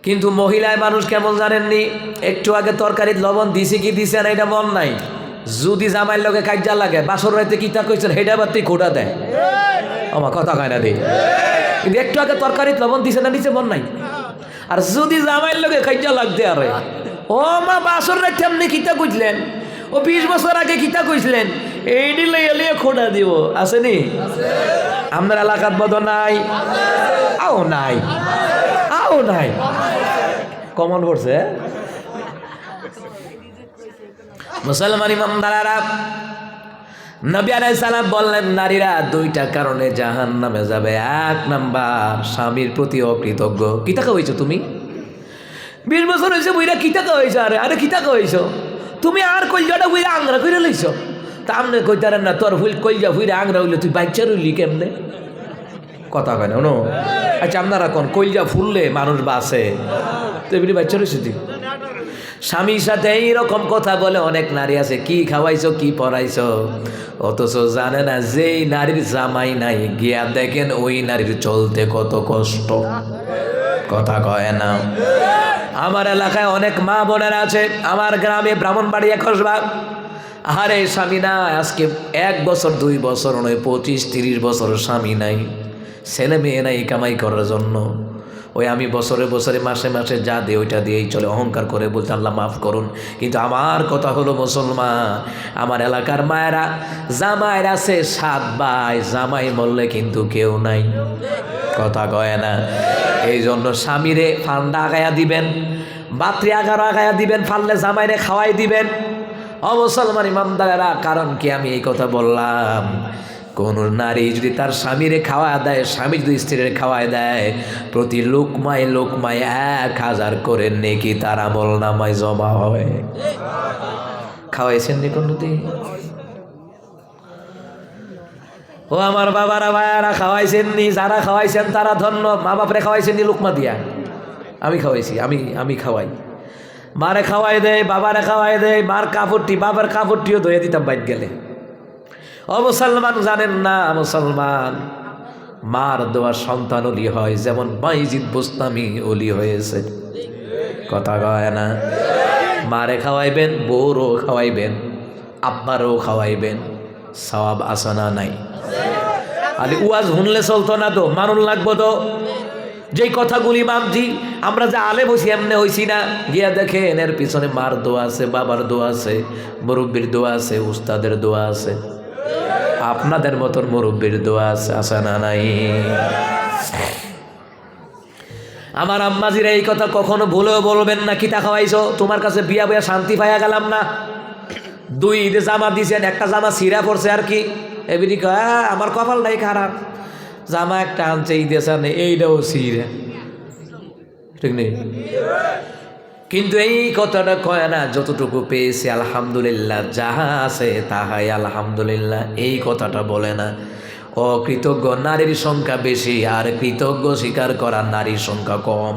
কিন্তু মহিলায় মানুষ কেমন জানেননি? একটু আগে তরকারির লবণ দিছে কি দিছে না এটা মন নাই। যদি জামাইয়ের লগে কাজা লাগে, বাসর রাইতে কিতা কইছেন হেডা বাতি খোটা দেয়। আমার কথা কয় না রে, কিন্তু একটু আগে তরকারির লবণ দিছে না নিচে মন নাই। আর যদি জামাইয়ের লগে কাজা লাগতে আরে, ও মা বাসর রাইতে আপনি কিতা কইছিলেন, ও 20 বছর আগে কিতা কইছিলেন, এই দিলে এলিয়ে খোটা দিব। আসেনি? আপনার এলাকার বদ নাই? আও নাই, আও নাই, কমন পড়ছে। মুসলমান ইমানদারেরা, নবী আলাইহিস সালাম বললেন, নারীরা 2টা কারণে জাহান্নামে যাবে। 1 নাম্বার, স্বামীর প্রতি অকৃতজ্ঞ। কি টাকা হইছো তুমি? 20 বছর হয়েছে বইরা কি টাকা হয়েছে? আরে কি টাকা হয়েছো তুমি? আর কইজাটা বইরা আংরা করে লইছো। তা আমনে কইতারেন না তোর হুইল কইজা হুইরা আংরা হইলে তুই বাচ্চা রইলি কেমনে? কথা কয় না? আচ্ছা আপনারা কোন কইজা ফুললে মানুষ বাঁচে, তো এমনি বাচ্চা রয়েছে তুই? স্বামীর সাথে এইরকম কথা বলে অনেক নারী আছে, কি খাওয়াইছো কি পড়াইছো, অথচ জানে না যেই নারীর জামাই নাই গিয়া দেখেন ওই নারীর চলতে কত কষ্ট। কথা কয় না? আমার এলাকায় অনেক মা বোনেরা আছে, আমার গ্রামে ব্রাহ্মণবাড়িয়া কসবা, আরে স্বামী না, আজকে 1 বছর 2 বছর নয় 25-30 বছর স্বামী নাই, ছেলে মেয়ে নাই কামাই করার জন্য। ওই আমি বছরে বছরে মাসে মাসে যা দিই ওইটা দিয়েই চলে, অহংকার করে বলতে আল্লাহ মাফ করুন। কিন্তু আমার কথা হলো মুসলমান, আমার এলাকার মায়েরা জামাইয়ের আছে 7 ভাই, জামাই মরলে কিন্তু কেউ নাই। কথা কয় না? এই জন্য স্বামীরে ফান্ডা আগায়া দিবেন, বাত্রি আগার আগায়া দিবেন, ফাললে জামাইরে খাওয়াই দিবেন। মুসলমান ইমানদারেরা, কারণ কি আমি এই কথা বললাম, কোন নারী যদি তার স্বামীরে খাওয়া দেয়, স্বামী যদি স্ত্রীর খাওয়ায় দেয়, প্রতি লোকমায় লোকমায় 1000 করে নেকি তার আমল নামায় জমা হয়। খাওয়াইছেন নি কোনদিন? ও আমার বাবারা ভাইয়ারা, খাওয়াইছেন নি? যারা খাওয়াইছেন তারা ধন্য। মা বাপরে খাওয়াইছেন নি লোকমা দিয়া? আমি খাওয়াইছি, আমি খাওয়াই। মারে খাওয়াই দেয়, বাবারে খাওয়াই দেয়, মার কাপড়টি বাবার কাপড়টিও ধুয়ে দিতাম বাইট গেলে। মুসলমান জানেন না, মুসলমান মার দেওয়া সন্তান ওলি হয়, যেমন বাইজিদ বোস্তামি ওলি হয়েছে। কথা কয় না? মারে খাওয়াইবেন, বউরও খাওয়াইবেন, আব্বারও খাওয়াইবেন, সওয়াব আসনা নাই? আলি ওয়াজ শুনলে চলতো না তো, মানুন লাগবো তো। যেই কথাগুলি মানছি আমরা, যে আলে বসি এমনি হইছি না। গিয়া দেখেন এর পিছনে মার দোয়া আছে, বাবার দোয়া আছে, মুরব্বীর দোয়া আছে, উস্তাদের দোয়া আছে, আপনাদের মতন মুরব্বীর দোয়া আছে, আছে না নাই? আমার আম্মাজিরা এই কথা কখনো ভুলেও বলবেন না। কিতা খাওয়াইছো? তোমার কাছে বিয়া বইয়া শান্তি পাইয়া গেলাম না। 2 ঈদে জামা দিছেন, একটা জামা ছিঁড়া পড়ছে আর কি। এমনি আমার কপালটাই খারাপ, জামা একটা আনছে ঈদে সামনে, এইটাও ছিঁড়া, ঠিক নেই? কিন্তু এই কথাটা কয় না, যতটুকু পেয়েছে আলহামদুলিল্লাহ, যাহা আছে তাহাই আলহামদুলিল্লাহ, এই কথাটা বলে না। অকৃতজ্ঞ নারীর সংখ্যা বেশি, আর কৃতজ্ঞ স্বীকার করা নারীর সংখ্যা কম,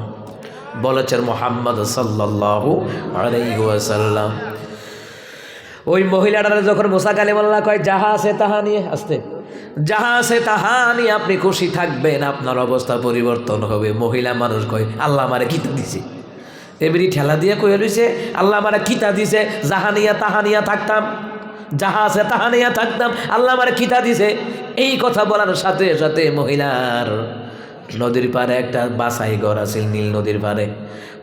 বলেছেন মুহাম্মদ সাল্লাল্লাহু আলাইহি ওয়াসাল্লাম। ওই মহিলাটা যখন মুসা কালিমাল্লাহ কয়, যাহা আছে তাহা নিয়ে, আসতে, যাহা আছে তাহা নিয়ে আপনি খুশি থাকবেন, আপনার অবস্থা পরিবর্তন হবে। মহিলা মানুষ কয়, আল্লাহ আমারে কিতা দিছে? এবারে ঠেলা দিয়ে কয়ে রয়েছে, আল্লাহ আমারে কিতা দিছে, যাহা নিয়া তাহা নিয়া থাকতাম, যাহা আছে তাহা নিয়া থাকতাম, আল্লাহ আমারে কিতা দিছে। এই কথা বলার সাথে সাথে মহিলার নদীর পারে একটা বাসাই ঘর আছে, নীল নদীর পারে,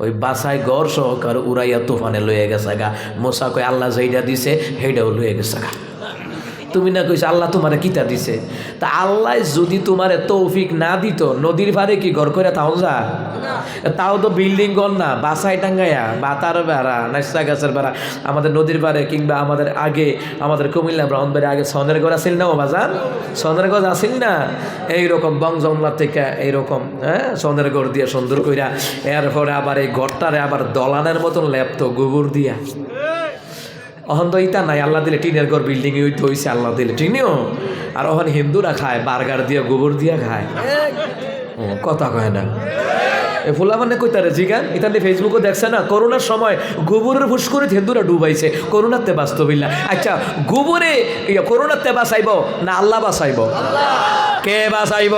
ওই বাসাই ঘর সহকার উড়াইয়া তুফানে লয়ে গেছে গা। মোসা কয়, আল্লাহ যেইটা দিছে সেইটাও লয়ে গেছে গা। তুমি না কইছো আল্লাহ তোমারে কিতা দিছে? তা আল্লাহ যদি তোমারে তৌফিক না দিত, নদীর পারে কি ঘর করে তাও যা? তাও তো বিল্ডিং ঘর না, বাসাই টাঙ্গাইয়া, বাতার বেড়া, নাইসা গাছের বেড়া। আমাদের নদীর পারে কিংবা আমাদের আগে, আমাদের কুমিল্লা ব্রাহ্মণবাড়ি আগে সনের ঘর আসিল না? ও বাজান সনের ঘর আসিল না? এইরকম বং জমলা থেকে এইরকম সনের ঘর দিয়ে সুন্দর কইরা, এরপরে আবার এই ঘরটারে আবার দলানের মতন লেপতো গোবর দিয়া। অহন তো ইটা নাই, আল্লাহ দিলে টিনের ঘর বিল্ডিং হইছে, আল্লাহ দিলে টিনিও। আর ওখানে হিন্দুরা খায় বার্গার দিয়ে, গোবর দিয়ে খায়। কথা কয় না এ ফুলা মানে কইতারে জিগান। এটা ফেসবুকে দেখছে না, করোনার সময় গোবরের ফুসকরে হিন্দুরা ডুবাইছে, করোনাতে বাস্তবিল্লা। আচ্ছা, গোবরে করোনাতে বাঁচাইব না আল্লাহ বাঁচাইব? কে বাঁচাইব?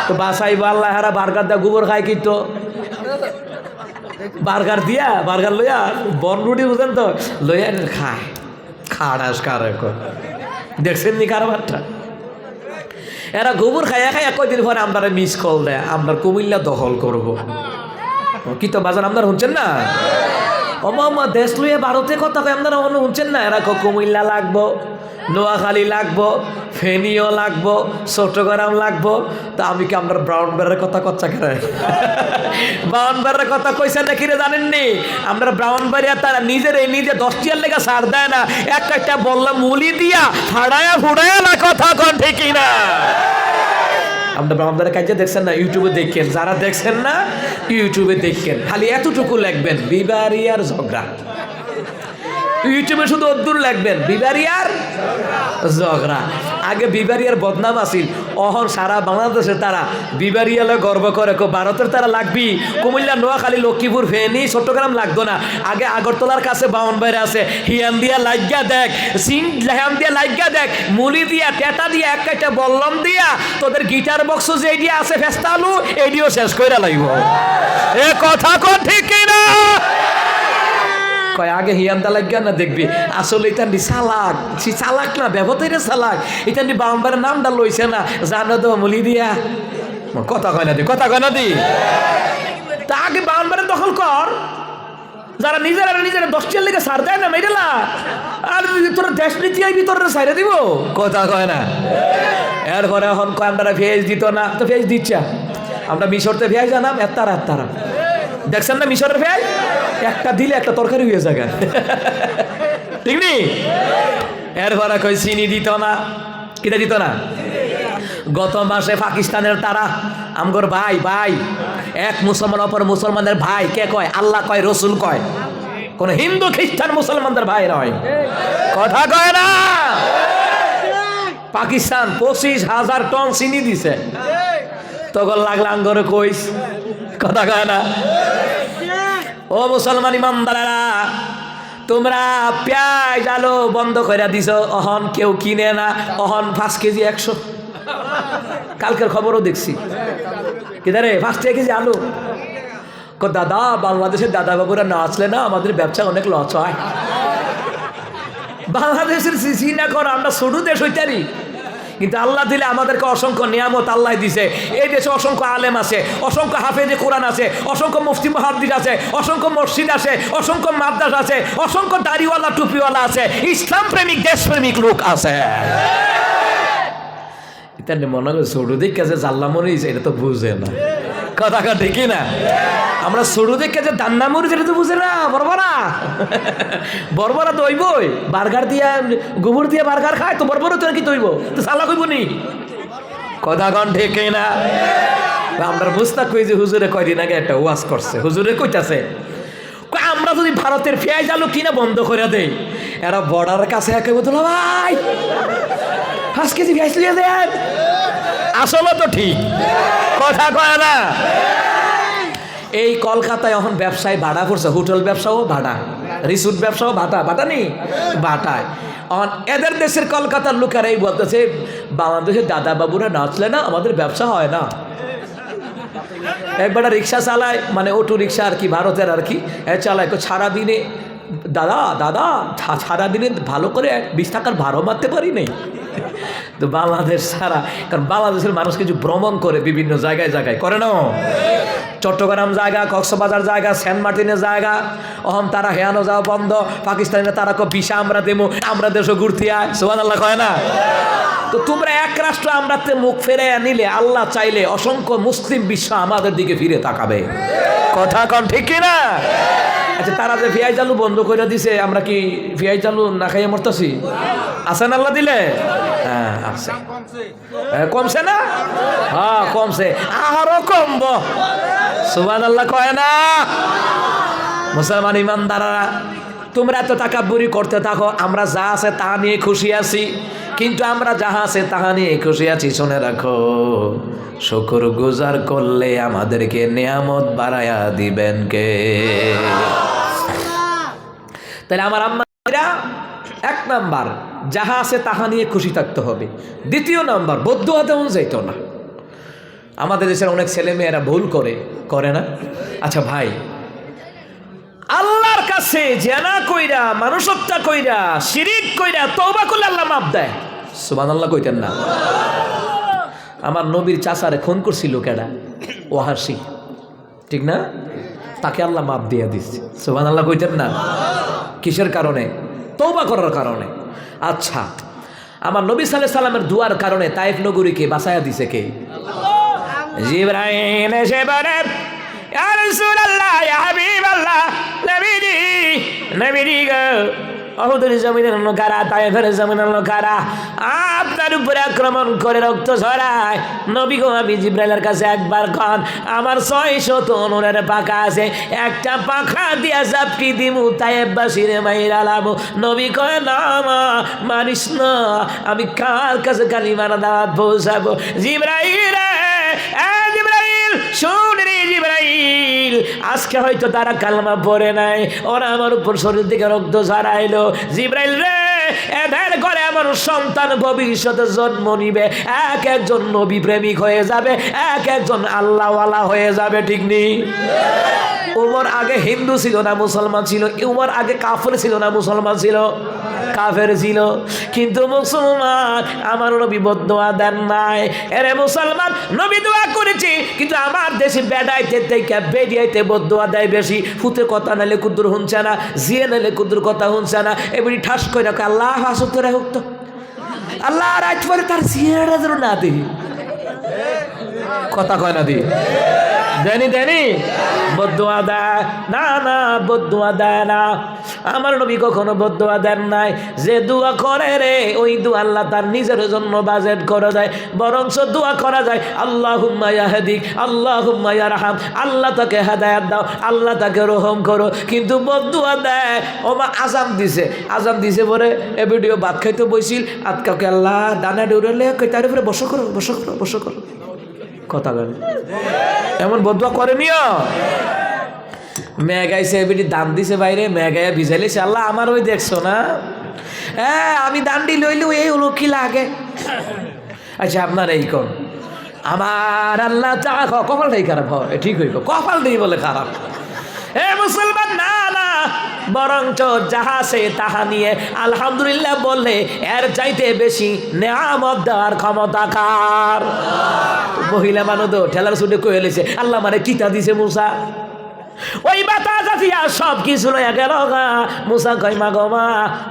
তো বাঁচাইব আল্লাহ। হারা বার্গার দা গোবর খায় কিন্তু, বার্গার দিয়া, বার্গার লইয়া, বন রুটি বুঝেন তো, লইয়া খায়, খাড়াস কারে দেখছেন নি কারবারটা? এরা গোবর খাইয়া খাইয়া কয়দিন পরে আমরা মিস কল দেয়, আমরা কুমিল্লা দখল করবো। কি তো বাজার আপনারা শুনছেন না? অমামা দেশ লইয়া ভারতে কথা কয়, আপনারা শুনছেন না? এরা কুমিল্লা লাগবো, নোয়াখালী লাগবো, ফেনীও লাগবো, চট্টগ্রাম লাগবো। তা আমি কি আমরা ব্রাউনবাড়ির কথা কচ্ছা করে ব্রাউনবাড়ির কথা কইছে নাকি রে জানেননি? আমরা ব্রাউনবাড়িয়া তারা নিজের এই নিজে 10 টিয়ার লেগে ছাড় দেয় না, একটা বললাম মুলি দিয়া ফাড়ায়া ফুড়ায়া না, কথা কন ঠিকই না? আমরা ব্রাহ্মণবাড়ির কাজে দেখছেন না? ইউটিউবে দেখেন, যারা দেখছেন না ইউটিউবে দেখেন, খালি এতটুকু লিখবেন বিবারিয়ার ঝগড়া। ইউটিউবে শুধু অদ্দুর লাগবেন বিবারিয়ার ঝগড়া। আগে বিবারিয়ার বদনাম আসিল, অহন সারা বাংলাদেশে তারা বিবারিয়ালে গর্ব করে। ভারতের তারা লাগবি, কুমিল্লা, নোয়াখালী, লক্ষ্মীপুর, ফেনী, চট্টগ্রাম লাগতো না। আগে আগরতলার কাছে বাউনবাড়ি আছে, হিয়ান দিয়া লাগিয়া দেখ, সিং হিয়ান দিয়া লাগিয়া দেখ, মুলি দিয়া, টেটা দিয়া, একটা বল্লম দিয়া, তোদের গিটার বক্স যে এডিয়া আছে ফেস্তালু, এডিও শেষ কইরা লাগব। এ কথা কোন ঠিক না? কয় আগে হিয়ান্দা লাগিয়া না দেখবি, আসলে এটা চালাক, চালাক না ব্যবতারে চালাক, এটা বাউনবাড়ির নামটা লইছে না, জানো তো মুলি দিয়া। কথা কয় না দি, কথা কয় না দি। তা আগে বাউনবাড়ি দখল কর, যারা নিজেরা নিজেরা 10 টিয়ার লেগে ছাড় দেয় না মেয়েরা, আর তোর দেশ নীতি আইবি তোর ছাইরে দিব। কথা কয় না। এরপরে এখন কয় আমরা ভেজ দিত না, তো ভেজ দিচ্ছে। আমরা মিশরতে ভেজ জানাম, এত্তারা দেখছেন না মিশরের ফেয়াই একটা দিলে একটা তরকারি হয়ে যায় ঠিক নি এরপরে কই চিনি দিত না কিটা দিত না গত মাসে পাকিস্তানের তারা আমগর ভাই ভাই এক মুসলমান অপর মুসলমানের ভাই কে কয় আল্লাহ কয় রসুল কয় কোন হিন্দু খ্রিস্টান মুসলমানদের ভাই নয় কথা কয় না পাকিস্তান 25,000 টন চিনি দিছে তখন লাগলা আঙ্গরে কইস কথা কয় না ও মুসলমান ইমানদারেরা তোমরা পেঁয়াজ আলু বন্ধ করে দিছ অহন কেউ কিনে না অহন 5 কেজি 100 কালকের খবরও দেখছি কিদারে 5 কেজি আলু দাদা বাংলাদেশের দাদা বাবুরা না আসলে না আমাদের ব্যবসা অনেক লস হয় বাংলাদেশের সিসি না কর আমরা ছোট দেশ হইতারি কিন্তু আল্লাহ দিলে আমাদেরকে অসংখ্য নিয়ামত আল্লাহ দিছে এই দেশে অসংখ্য আলেম আছে অসংখ্য হাফেজে কোরআন আছে অসংখ্য মুফতি মুহাদ্দিস আছে অসংখ্য মসজিদ আছে অসংখ্য মাদ্রাসা আছে অসংখ্য দাড়িওয়ালা টুপিওয়ালা আছে ইসলাম প্রেমিক দেশপ্রেমিক লোক আছে এটা মনে হয় ছোট দিকে যে জাল্লা মরিস এটা তো বুঝে না কথা ঠিকই না আমরা ছোট দেখে যে দান্না মরিচ এটা তো বুঝে না বরবরা তো হইবই বার্গার দিয়া গোবর দিয়ে বার্গার খায় তো বরবরা তো কি তৈব তো সালা কইব নি কথা ঠিক না আমরা মুস্তাক কই যে হুজুরে কয়দিন আগে একটা ওয়াজ করছে হুজুরে কইতাছে আমরা যদি ভারতের পেঁয়াজ আলু কিনা বন্ধ করে দেই এরা বর্ডারের কাছে একে বদলা ভাই 5 কেজি পেঁয়াজ লিয়ে দেন আসলে তো ঠিক কথা কয় না এই কলকাতায় এখন ব্যবসায় ভাড়া পড়ছে হোটেল ব্যবসাও ভাড়া রিসোর্ট ব্যবসাও ভাটা নি ভাটায় এখন এদের দেশের কলকাতার লোকেরা এই বলতেছে বাংলাদেশের দাদা বাবুরা নাচলে না আমাদের ব্যবসা হয় না একবার রিক্সা চালায় মানে অটো রিক্সা আর কি ভারতের আর কি চালায় সারাদিনে দাদা সারাদিনে ভালো করে 20 টাকার ভাড়া মারতে পারি নাই তো বাংলাদেশ ছাড়া কারণ বাংলাদেশের মানুষ কিছু ভ্রমণ করে বিভিন্ন জায়গায় করে না চট্টগ্রাম জায়গা কক্সবাজার জায়গা সেন্ট মার্টিনের জায়গা অহম তারা হেয়ানো যাওয়া বন্ধ পাকিস্তানে তারা ভিসা আমরা দেবো আমরা দেশও ঘুরতে আয় সুবহানাল্লাহ কয় না তো তোমরা এক রাষ্ট্র আমরা মুখ ফেরে নিলে আল্লাহ চাইলে অসংখ্য মুসলিম বিশ্ব আমাদের দিকে ফিরে তাকাবে কথা কন ঠিক না আচ্ছা তারা যে পেঁয়াজ আলু বন্ধ করে দিছে আমরা কি পেঁয়াজ আলু না খাইয়ে মরতেছি আছেন আল্লাহ দিলে হ্যাঁ আছে কমছে না হ্যাঁ কমছে আরো কমব সুবহানাল্লাহ কয় না মুসলমান ইমানদাররা তোমরা এত তাকাব্বুরি করতে থাকো আমরা যা আছে তা নিয়ে খুশি আছি কিন্তু আমরা যাহা আছে তাহা নিয়ে খুশি আছি শুনে রাখো শুকর গুজার করলে আমাদেরকে নিয়ামত বাড়ায়া দিবেন কে তাহলে আমার আম্মারা 1 নাম্বার যাহা আছে তাহা নিয়ে খুশি থাকতে হবে 2 নাম্বার বদদুয়া দেওয়া যাইত না আমাদের দেশের অনেক ছেলে মেয়েরা ভুল করে না আচ্ছা ভাই আল্লাহর কাছে জানা কইরা মানুষত্বা কইরা শিরিক কইরা তওবা করলে আল্লাহ মাফ দেয় সুবহানাল্লাহ কইতেন না আমার নবীর চাচারে খুন করছিল কেডা ওয়াহাসি ঠিক না তাকে আল্লাহ মাফ দিয়ে দিচ্ছে সুবহানাল্লাহ কইতেন না কিসের কারণে তওবা করার কারণে আচ্ছা আমার নবী সাল্লাল্লাহু আলাইহি সাল্লামের দুয়ার কারণে তায়েফ নগরীকে বাঁচায়া দিছে কে জিবরাইল এসে বলে ইয়া রাসূলুল্লাহ ইয়া হাবিবাল্লাহ নবীজি গো অহুদের জমিনের লোকেরা তায়েফের জমিনের লোকেরা আপনার উপরে আক্রমণ করে রক্ত ঝরায় নবী গো আমি জিবরাইলের কাছে একবার কন আমার 600 তনুরের পাখা আছে একটা পাখা দিয়া জাপটি দিমু তায়েফবাসীরে মাইরা লামু নবী কয় না মানিস না আমি কার কাছে কালিমার দাওয়াত পৌঁছাবো জিবরাইল জিবরাইল শুন রে জিবরাইল আজকে হয়তো তারা কালমা পড়ে নাই ওরা আমার উপর শরীর থেকে রক্ত ঝরাইলো জিবরাইল রে এদের ঘরে আমার সন্তান ভবিষ্যতে জন্ম নিবে একজন নবী প্রেমিক হয়ে যাবে একজন আল্লাহওয়ালা হয়ে যাবে ঠিক নেই উমর আগে হিন্দু ছিল না মুসলমান ছিল উমর আগে কাফের ছিল না মুসলমান ছিল কাফের ছিল কিন্তু মুসলমান আমার নবী বদদুয়া দেন নাই এরে মুসলমান নবী দোয়া করেছি কিন্তু আমার দেশে বেড়াইতে থেকে বেরিয়াইতে বদদুয়া দেয় বেশি ফুতে কথা নালে কুদ্দুর হুনছে না জিয়ে নালে কুদ্দুর কথা হুনছে না এমনি ঠাস করে রাখে আল্লাহ হাসুতরে হোক তো আল্লাহ রাত পরে তার জিয়েরা যেন না দিই কথা কয় না দিই দেনি বদদুয়া দেয় না, না বদদুয়া দেয় না। আমার নবী কখনো বদদুয়া দেন নাই। যে দোয়া করে রে ওই দোয়া আল্লাহ তার নিজের জন্য বাজেট করে দেয়। বরঞ্চ দোয়া করা যায় আল্লাহুম্মা ইয়াহদিক, আল্লাহুম্মা ইয়ারহাম, আল্লাহ তাকে হেদায়েত দাও, আল্লাহ তাকে রহম করো। কিন্তু বদদুয়া দেয় ও মা আজান দিছে পরে এ ভিডিও ভাত খাইতে বইছিল আজকালকে আল্লাহ দানা ডুরেলে তার উপরে বসো করো কথা বলেন। এমন বদদুয়া করেনিও। মেঘাইছে বেটি দান দিছে বাইরে, মেঘাইয়া ভিজাইলেছে আল্লাহ আমার ওই দেখছো না, হ্যাঁ আমি দান্ডি লইলে এই হলো কি লাগে। আচ্ছা আপনার এই কোন আমার আল্লাহ চা খাও, কপালটাই খারাপ হয়, ঠিক হইব কপালটাই বলে খারাপ। এ মুসলমান না না, বরঞ্চ যাহা সে তাহা নিয়ে আলহামদুলিল্লাহ বললে এর চাইতে বেশি নেয়ামত দেওয়ার ক্ষমতা কার? মহিলা মানুষ তো ঠেলার ছুটে কয়ে লেছে আল্লাহ মানে কিতা দিছে মুসা, ওই বাতাস আসিয়া সব কিছু লইয়া গেল গা। মুসা কয় মা গো মা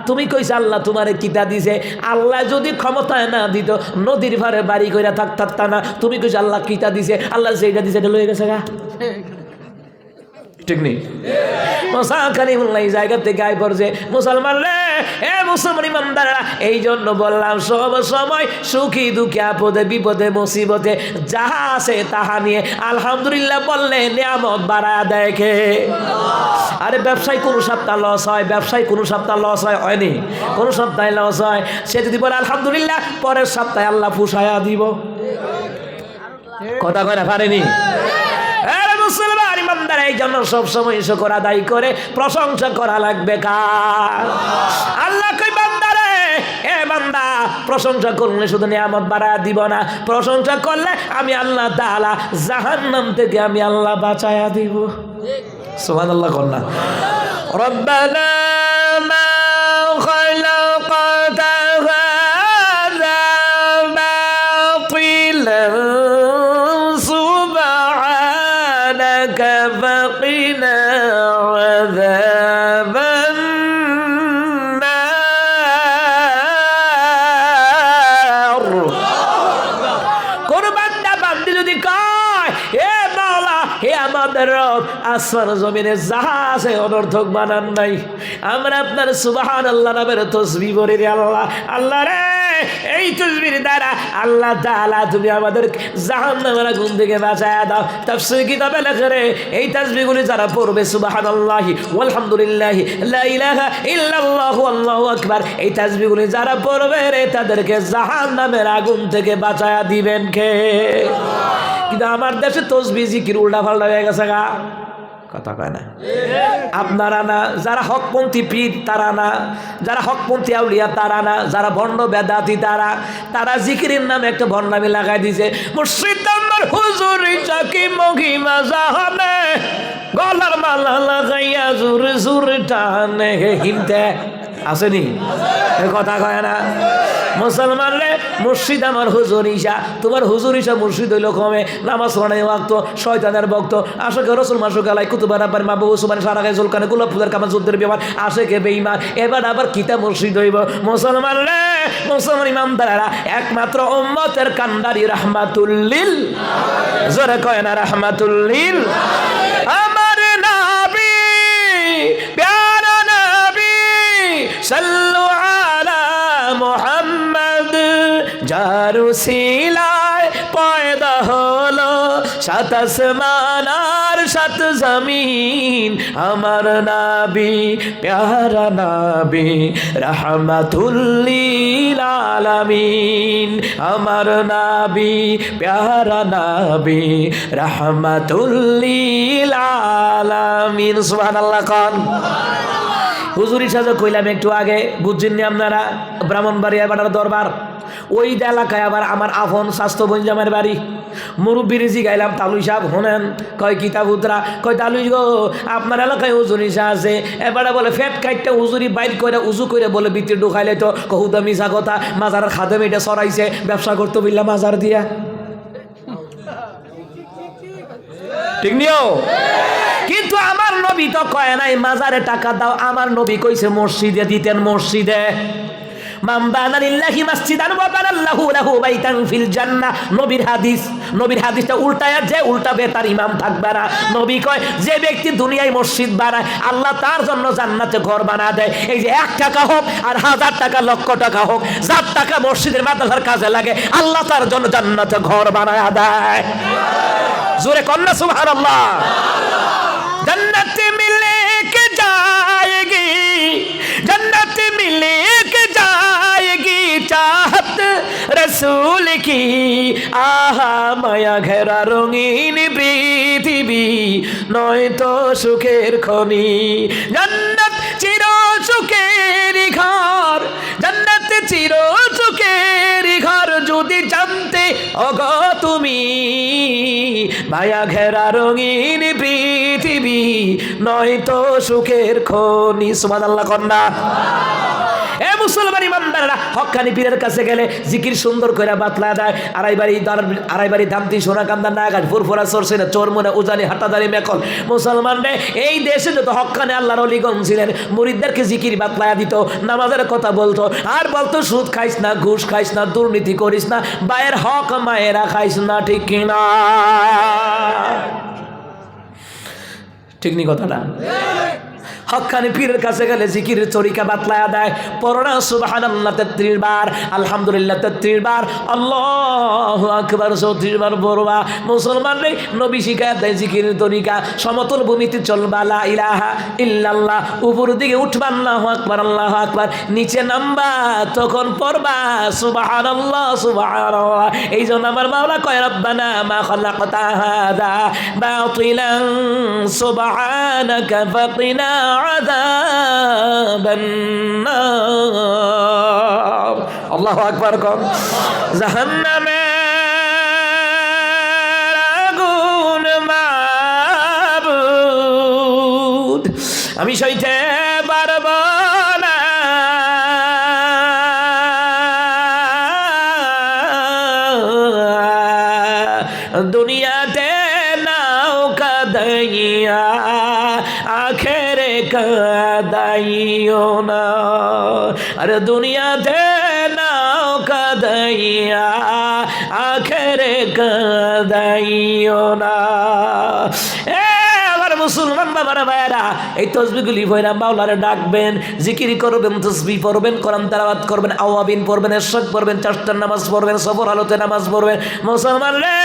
তুমি কইছ আল্লাহ তোমারে কিতা দিছে, আল্লাহ যদি ক্ষমতায় না দিত নদীর ভারে বাড়ি কইরা থাকতা না। তুমি কইছ আল্লাহ কিতা দিছে, আল্লাহ যেটা দিছে এটা লয়ে গেছে গা, ঠিক নেই? মুসা কালিমুল্লাহ এই জায়গা থেকে আয় পড়ছে। মুসলমান রে, এ মুসলমান ইমানদাররা, এই জন্য বললাম সব সময় সুখী দুঃখে আপদে বিপদে মুসিবতে যাহা আছে তাহা নিয়ে আলহামদুলিল্লাহ বললে নিয়ামত বাড়ায় দেখে। আরে ব্যবসায় কোন সপ্তাহ লস হয়, হয়নি? কোন সপ্তাহে লস হয়, সে যদি বলে আলহামদুলিল্লাহ পরের সপ্তাহে আল্লাহ ফুসায়া দিব। কথা কয় না পারেনি? মুসলমান ইমানদার এই জন্য সবসময় শুকর আদায় করে প্রশংসা করা লাগবে কার? আল্লাহ কই বান্দারে, এ বান্দা প্রশংসা করলে শুধু নিয়ামত বাড়ায় দিব না, প্রশংসা করলে আমি আল্লাহ তাআলা জাহান্নাম থেকে আমি আল্লাহ বাঁচায়া দিব। সুবহানাল্লাহ কন্যা রব্বানা মা খালাকাতা হাযা বাতিলান فقنا عذاب النار। কুরবানটা বান্দি যদি কয় হে মাওলা, হে আমাদের রব, আসমান জমিনে যাহা আছে অনর্থক বানান নাই, আমরা আপনার সুবহানাল্লাহ নামের তাসবিহ পড়ি রে আল্লাহ। আল্লাহ রে, এই তাসবির দ্বারা আল্লাহ তাআলা তুমি আমাদের জাহান্নামের আগুন থেকে বাঁচায়া দাও। তাফসীর কিতাবে লেখা রে এই তাসবিহগুলি যারা পড়বে সুবহানাল্লাহি ওয়ালহামদুলিল্লাহি লা ইলাহা ইল্লাল্লাহু আল্লাহু আকবার, এই তাসবিহগুলি যারা পড়বে রে তাদেরকে জাহান্নামের আগুন থেকে বাঁচায়া দিবেন কে? কিন্তু আমার দেশে তাসবিহ জিকির উল্টা পাল্টা হয়ে গেছে গা, কথা কয় না। আপনারা না, যারা হকপন্থী পীর তারা না, যারা হকপন্থী আউলিয়া তারা না, যারা ভণ্ড বেদাতি তারা জিকিরের নামে একটা ভণ্ডামি লাগাই দিছে। মুর্শিদ আমার হুজুর চাকি মহিমা জাহানে, গলার মালা লাগাইয়া জোর জোর টানে হিনতে আসেনি, কথা কয় না। মুসলমান রে, মুর্শিদ আমার হুজুর ঈশা, তোমার হুজুর ঈশা মুর্শিদ হইল কমে, নামাজ পড়ানো ওয়াক্ত, শয়তানের ভক্ত, আশেকে রাসূল মাসুক আলাই কুতুবা রাব্বানি মাহবুব সুবহান সারাগায় জুলকানে গোলাপ ফুলের কামা যুদ্ধের ব্যাপার, আশেকে বেঈমান, এবার আবার কিতা মুর্শিদ হইব? মুসলমান রে, মুসলমান ইমানদাররা, একমাত্র উম্মতের কান্ডারি রাহমাতুল লিল, জোরে কয় না রাহমাতুল লিল। আমার নবী প্যারা নবী সাল্লু আলা মুহাম্মদ, যার উসিলায় পয়দা হলো সাত আসমান আর সাত জমিন, আমার নবী প্যারা নবী রাহমাতুল লিল আলামিন, আমার নবী প্যারা নবী রাহমাতুল লিল আলামিন। সুবহানাল্লাহ কোন হুজুরি সাজা কইলাম একটু আগে, বুঝছেননি আপনারা? ব্রাহ্মণবাড়িয়া বাটার দরবার, ওই এলাকায় আবার আমার আফন স্বাস্থ্য বঞ্জামের বাড়ি। মুরব্বীর জিগাইলাম তালুই সাহেব হোনেন, কয় কিতাব উতরা, কয় তালুই গো আপনার এলাকায় হুজুরি সাহ আছে, এবারে বলে ফেট কাইটটা হুজুরি বাইর করে উজু করে বলে ভিতরে ঢুকাইলে তো কহুদা মিশা কথা, মাজারের খাদেম এটা সরাইছে, ব্যবসা করতে বললা মাজার দিয়া, ঠিক নিও। কিন্তু আমার নবী তো কয় নাই মাজারে টাকা দাও, আমার নবী কইছে মসজিদে দিতেন, মসজিদে। মান বানা লিল্লাহি মাসজিদান ওয়া বানাল্লাহু লাহু বাইতান ফিল জান্নাহ, নবীর হাদিস। নবীর হাদিসটা উল্টায় যে উল্টাবে তার ইমাম থাকবে না। নবী কয় যে ব্যক্তি দুনিয়ায় মসজিদ বানায় আল্লাহ তার জন্য জান্নাতে ঘর বানা দেয়। এই যে 1 টাকা হোক আর 1000 টাকা লক্ষ টাকা হোক, যার টাকা মসজিদের মাদ্রাসার কাজে লাগে আল্লাহ তার জন্য জান্নাতে ঘর বানায় দেয়। জোরে কন্যা সুবহানাল্লাহ। जन्नत मिले के जाएगी, जन्नत मिले के जाएगी चाहत रसूल की। आहा माया घेरा रंगीन पृथिवी नয় তো সুখের খনি। जन्नत চির সুখের ঘর, जन्नत চির সুখের ঘর যদি জানতে ওগো তুমি। মায়া ঘেরা রঙিন পৃথিবী নয় তো সুখের খনি। সুবহানাল্লাহ কন্যা। এ মুসলমান ইমানদাররা, হক্কানি পীরের কাছে গেলে জিকির সুন্দর করে বাতলা দেয়। আড়াইবাড়ি দামতি সোনা কান্দা নাগাজ ফুরফুরা সরছে না চোর মনে উজানি হাটাদারি মেকল। মুসলমান রে, এই দেশে যত হক্কানি আল্লাহর ওলিগণ ছিলেন মুরিদদেরকে জিকির বাতলায়া দিত, নামাজের কথা বলতো, আর বলতো সুদ খাইস না, ঘুষ খাইস না, দুর্নীতি করিস না, বায়ের হক মায়েরা খাইস না। ঠিক কিনা? ঠিক নি কথাটা? হক্কানি পীরের কাছে গেলে জিকিরের তরিকা বাতলায়া দেয়। পড়না সুবহানাল্লাহ 33 বার, আলহামদুলিল্লাহ 33 বার, আল্লাহু আকবার 34 বার পড়বা। মুসলমান রে, নবী শিখায় দেয় জিকিরের তরিকা। সমতল ভূমিতে চলবা লা ইলাহা ইল্লাল্লাহ, উপর দিকে উঠবা আল্লাহু আকবার আল্লাহু আকবার, নিচে নামবা তখন পড়বা সুবহানাল্লাহ সুবহানাল্লাহ। এই জন্য আমার মাওলা কয় রব্বানা মা খালাকতা হাযা বাতিলান সুবহানাকা ফাকিনা আযাবান নার। আল্লাহু আকবার কর। জাহান্নামের আগুন মাবুদ আমি সইতে পারব না, দুনিয়াতে নাও কাদাইয়া আখেরে কাদাইও না। আরে দুনিয়াতে নাও কাদাইয়া আখেরে কাদাইও না। মুসলমান বাবারা ভাইরা, এই তসবিহগুলি পড়া মাওলারে ডাকবেন, জিকির করবেন, তসবিহ পড়বেন, কোরআন তেলাওয়াত করবেন, আওয়াবিন পড়বেন, ইরশাদ পড়বেন, চারটার নামাজ পড়বেন, সফর হালতে নামাজ পড়বেন। মুসলমান রে,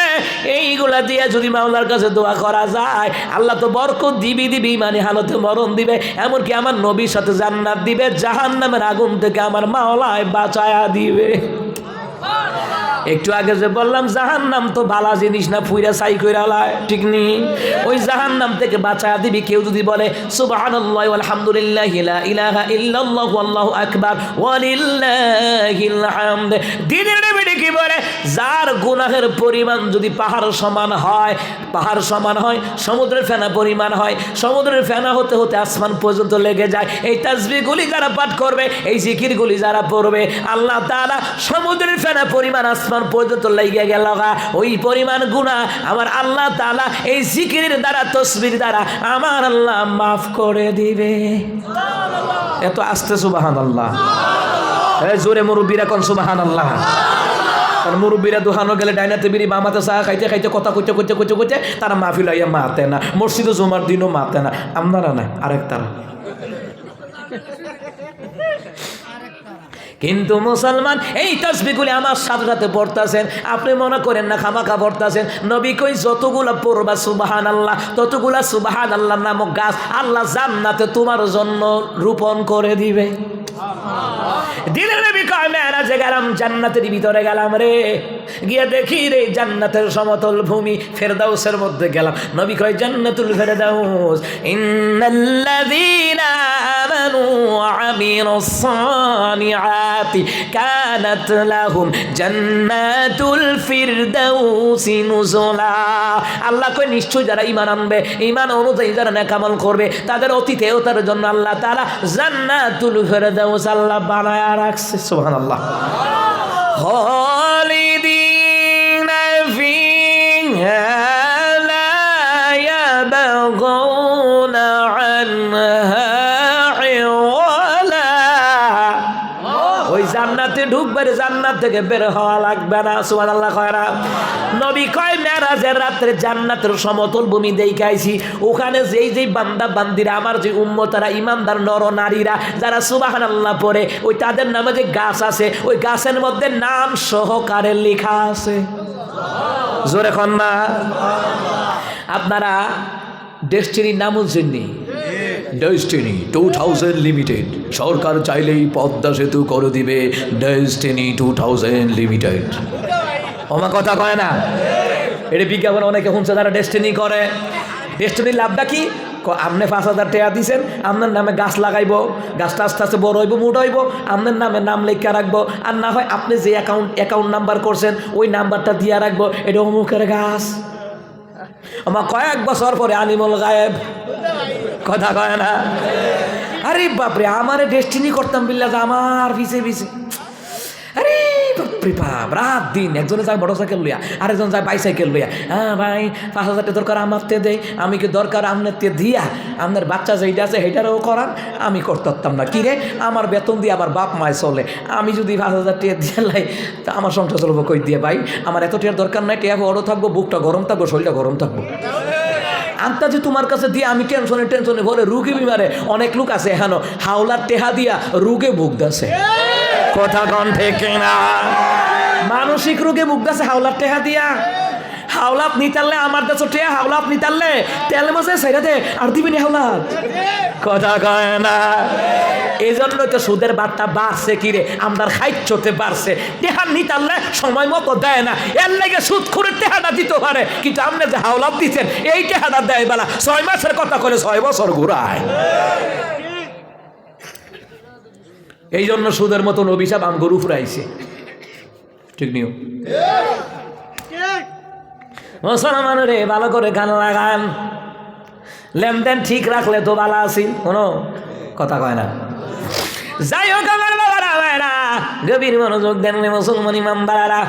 এইগুলা দিয়ে যদি মাওলার কাছে দোয়া করা যায় আল্লাহ তো বরকত দিবি, মানে হালতে মরণ দিবে, এমনকি আমার নবীর সাথে জান্নাত দিবে, জাহান্নামের আগুন থেকে আমার মাওলায় বাঁচায়া দিবে। একটু আগে যে বললাম জাহান্নাম তো ভালো জিনিস না, ফুইরা ছাই কইরা লায়, ঠিক নি? ওই জাহান্নাম থেকে বাঁচায়া দিবি কেউ যদি বলে সুবহানাল্লাহি ওয়া আলহামদুলিল্লাহি লা ইলাহা ইল্লাল্লাহু আল্লাহু আকবার ওয়া লিল্লাহিল হামদ। দিনের নবী কি বলে? যার গুনাহের পরিমাণ যদি পাহাড় সমান হয়, পাহাড় সমান হয়, সমুদ্রের ফেনা পরিমাণ হয়, সমুদ্রের ফেনা হতে হতে আসমান পর্যন্ত লেগে যায়, এই তাসবিহগুলি যারা পাঠ করবে, এই জিকিরগুলি যারা পড়বে, আল্লাহ তাআলা সমুদ্রের ফেনা পরিমাণ আসমান পর্যন্ত লেগে গেল, ওই পরিমাণ গুনাহ আমার আল্লাহ তাআলা এই জিকিরের দ্বারা, তসবির দ্বারা আমার আল্লাহ মাফ করে দিবে। এত আস্তে সুবহানাল্লাহ। জোরে মুরব্বীরা কোন সুবহানাল্লাহ। কারণ মুরব্বীরা দোকানো গেলে ডাইনাতে বিড়ি বামাতে চা খাইতে খাইতে কথা কইতে কইতে কইতে কইতে তারা মাহফিল হইয়া মাতে না, মসজিদে জুমার দিনও মাতে না। আপনারা না, আরেক তারা। কিন্তু মুসলমান এই তাসবিহগুলি আমার সাথে সাথে পড়তাছেন, আপনি মনে করেন না খামাখা পড়তাছেন। নবী কই যতগুলা পড়বা সুবহানাল্লাহ, ততগুলা সুবহানাল্লাহ নামক গাছ আল্লাহ জান্নাতে তোমার জন্য রোপণ করে দিবে। দিনের নবী কয় মেরাজে গেলাম, জান্নাতের ভিতরে গেলাম রে, গিয়ে দেখি রে জান্নাতের সমতল ভূমি ফেরদাউসের মধ্যে গেলাম। নবী কয় জান্নাতুল ফেরদাউস ইন্নাল্লাযীনা আমানু ওয়া আমিলুস সালিহাতি কানাত লাহুম জান্নাতুল ফিরদাউসি নুজুলা। আল্লাহ কয় নিশ্চয় যারা ঈমান আনবে, ঈমান অনুযায়ী যারা নেক আমল করবে, তাদের অতীতেও তার জন্য আল্লাহ তাআলা জান্নাতুল ফিরদাউস আল্লাহ বানায়া রাখছে। সুবহানাল্লাহ। খালিদিনা ফিহা লা ইয়াবগুনা আনহা হিওয়ালা। ওই জান্নাতের ঢুকবে জান্নাত থেকে বের হওয়া লাগবে না। সুবহানাল্লাহ কয় না? নবী কয় মেরাজের রাত্রে জান্নাতের সমতল ভূমি দেখাইছি, ওখানে যেই বান্দা বান্দিরা আমার যে উম্মতারা ইমানদার নর নারীরা যারা সুবহানাল্লাহ পড়ে, ওই তাদের নামে যে গাছ আছে ওই গাছের মধ্যে নাম সহকারে লেখা আছে। জোরে কন না। আপনারা ডেস্টিনির নাম শুনছেন? Destiny 2000 limited. সরকার চাইলেই পদ্মা সেতু করে দিবে ডেস্টিনি 2000 লিমিটেড। আমার কথা কয় না? এটা বিজ্ঞাপন অনেকে শুনছে যারা ডেস্টিনি করে। ডেস্টিনির লাভটা কি? আপনি 5000 টাকা দিয়েছেন, আপনার নামে গাছ লাগাইবো, গাছটা আস্তে আস্তে বড় হইব, মোটা হইব, আপনার নামে নাম লেখা রাখবো। আর না হয় আপনি যে অ্যাকাউন্ট নাম্বার করছেন ওই নাম্বারটা দিয়ে রাখবো, এটা অমুকের গাছ। আমার কয়েক বছর পরে আনিমুল গায়েব। কথা কয় না? আরে বাপরে, আমারে ডেস্টিনি করতাম বিল্লাহ আমার পিছে পিছে। আরে বাপরে বাপ, রাত দিন একজনে যায় মোটর সাইকেল লইয়া, আরেকজন যায় বাইসাইকেল লইয়া। হ্যাঁ ভাই 5000 টাকা দরকার আমার তে দেয়, আমি কি দরকার আপনার তে দিয়া আপনার বাচ্চা যেইটা আছে সেইটারও করান, আমি করতাম না। কি রে, আমার বেতন দিয়ে আমার বাপ মায় চলে, আমি যদি 5000 টাকা দিয়ে লাই তা আমার সংসার চলবো কই দিয়ে? ভাই আমার এত টাকার দরকার নাই, টাকা বড় থাকবো, বুকটা গরম থাকবো, শরীরটা গরম থাকবো। আন্তা যে তোমার কাছে দিয়ে আমি টেনশনে ভরে রুগী বিমারে অনেক লোক আছে এখানো হাওলার টেহা দিয়া রুগে ভুগতেছে। কথা কন ঠিক না? মানসিক রোগে ভুগতেছে হাওলার টেহা দিয়া। হাওলাত নিতাললে আমার দেশ টেহা, হাওলাত নিতাললে তেল মাসে ছেড়ে দে আর দিবি না হাওলাত। কথা কয় না? এই জন্য তো সুদের বার্তা বাড়ছে। কিরে, আমদার খাইতে বাড়ছে। টেহা নিতাললে সময় মতো দেয় না, এর লাগে সুদ করে টেহাটা দিতে পারে, কিন্তু আপনি যে হাওলাত দিচ্ছেন এই টেহাটা দেয় বেলা 6 মাসের কথা করে 6 বছর ঘুরায়। এই জন্য সুদের মতন অভিশাপ আম গরু ফুরাইছে। ঠিক নিও মুসলমান রে, ভালো করে গান লাগান। লেনদেন ঠিক রাখলে তো ভালো আছি। কোনো কথা কয় না? যাই হোক আমার বাবারা ভাইরা, গভীর মনোযোগ দেন মুসলমান ইমানদারেরা।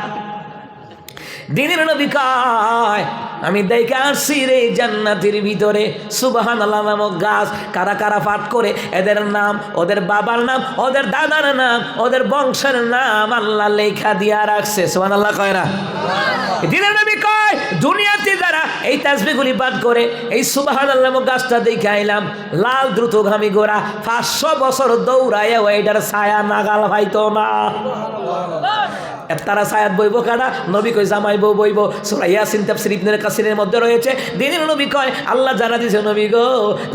দিনের নবী কয় আমি দেখে আসছি রে জান্নাতের ভিতরে সুবহানাল্লাহ নামক গাছ। কারা কারা পাঠ করে এদের নাম, ওদের বাবার নাম, ওদের দাদার নাম, ওদের বংশের নাম আল্লাহ লেখা দিয়া রাখছে। সুবহানাল্লাহ কয় না? দিনের নবী কয় দুনিয়াতে যারা এই তাসবিহগুলি পাঠ করে এই সুবহানাল্লাহ নামক গাছটা দেখে আইলাম, লাল দ্রুতগামী ঘোড়া 500 বছর দৌড়ায় ওইটার ছায়া নাগাল পাইতো না। তারা সায়াত বইব কারা? নবী কয় জামাই বউ বইব। সূরা ইয়াসিন তাফসীর ইবনে কাসিরের মধ্যে রয়েছে। দিনের নবী কয় আল্লাহ জানা দিয়েছে নবী গো,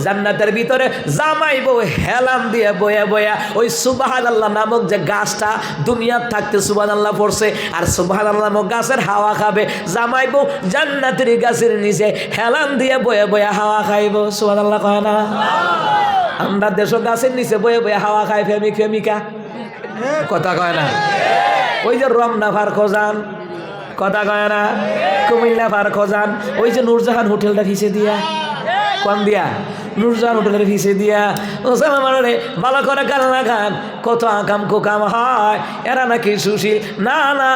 জান্নাতের ভিতরে জামাই বউ হেলান দিয়ে বয়া বয়া ওই সুবহানাল্লাহ নামক যে গাছটা দুনিয়ার থাকতে সুবহানাল্লাহ পড়ছে আর সুবহানাল্লাহ নামক গাছের হাওয়া খাবে। জামাই বউ জান্নাতের গাছের নিচে হেলান দিয়ে বয়া বয়া হাওয়া খাইব। সুবহানাল্লাহ কয় না? আমরা দেশ গাছের নিচে বয়া বয়া হাওয়া খাই ফেমিকা। কথা কয় না? ওই যে রমনা ফার খোঁজান। কথা কয় না? কুমিল্লা ফার খোঁজান। ওই যে নূরজাহান হোটেলটা ফিসে দিয়া, কোন দিয়া? নূরজাহান হোটেলের ফিসে দিয়া। মুসলমানরে ভালো করে গান লাগান। কত আকাম কুকাম হয়, এরা নাকি সুশীল। না না,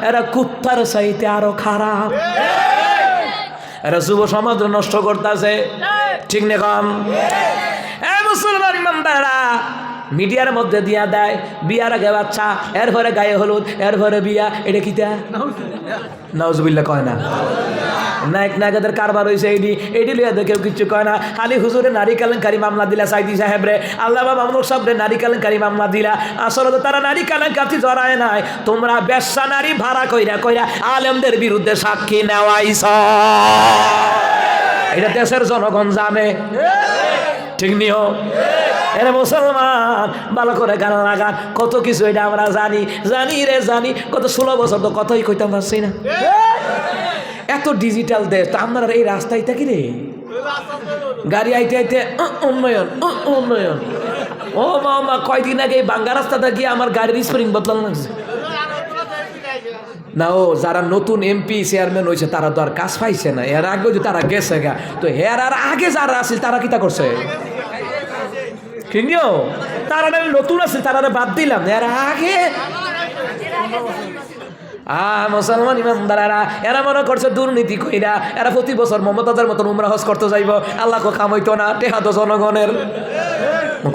এরা কুত্তার চাইতে আরো খারাপ। এরা যুব সমাজ নষ্ট করতেছে। ঠিক না কম? মুসলমান ইমানদাররা মিডিয়ার মধ্যে দিয়া দেয় বিয়ার আগে বাচ্চা, এরপরে গায়ে হলুদ, এরপরে বিয়া। এটা কিতা? নাউজুবিল্লাহ কয় না? নায়ক নায়িকাদের কারবার হয়েছে এডি লিয়া দেখেও কিছু কয় না। খালি হুজুরে নারী কেলেঙ্কারি মামলা দিলা সাইদি সাহেব রে, আল্লামা মামুনুর সাহেব রে নারী কেলেঙ্কারি মামলা দিলা। আসলে তো তারা নারী কেলেঙ্কারি জড়ায় নাই, তোমরা বেশ্যা নারী ভাড়া কইরা কইরা আলেমদের বিরুদ্ধে সাক্ষী নেওয়াইছ। এটা দেশের জনগণ জানে। ঠিক নিও? এরা মুসলমান ভালো করে গান লাগান। কত কিছু এটা আমরা জানি রে জানি। কত 16 বছর তো কথাই কইতাম পারছি না। এত ডিজিটাল দেশ তো আমরা এই রাস্তায় থাকি রে, গাড়ি আইতে আইতে উন্নয়ন উন্নয়ন। ও মা, কয়দিন আগে বাঙ্গা রাস্তাটা গিয়ে আমার গাড়ির স্প্রিং বদলানো লাগছে না। ও যারা নতুন এমপি চেয়ারম্যান হয়েছে তারা তো আর কাজ পাইছে না। এর আগে যে তারা গেছে গা, তো এর আর আগে যারা আছে তারা কিতা করছে? কিনিও তারা নতুন আছে, তারা বাদ দিলাম। এর আগে মুসলমান ইমানদারেরা এরা মনে করছে দুর্নীতি কইরা এরা প্রতি বছর মমতাজের মতন উমরা হজ করতে যাইব। আল্লাহ কামাইতো না, টেহা তো জনগণের।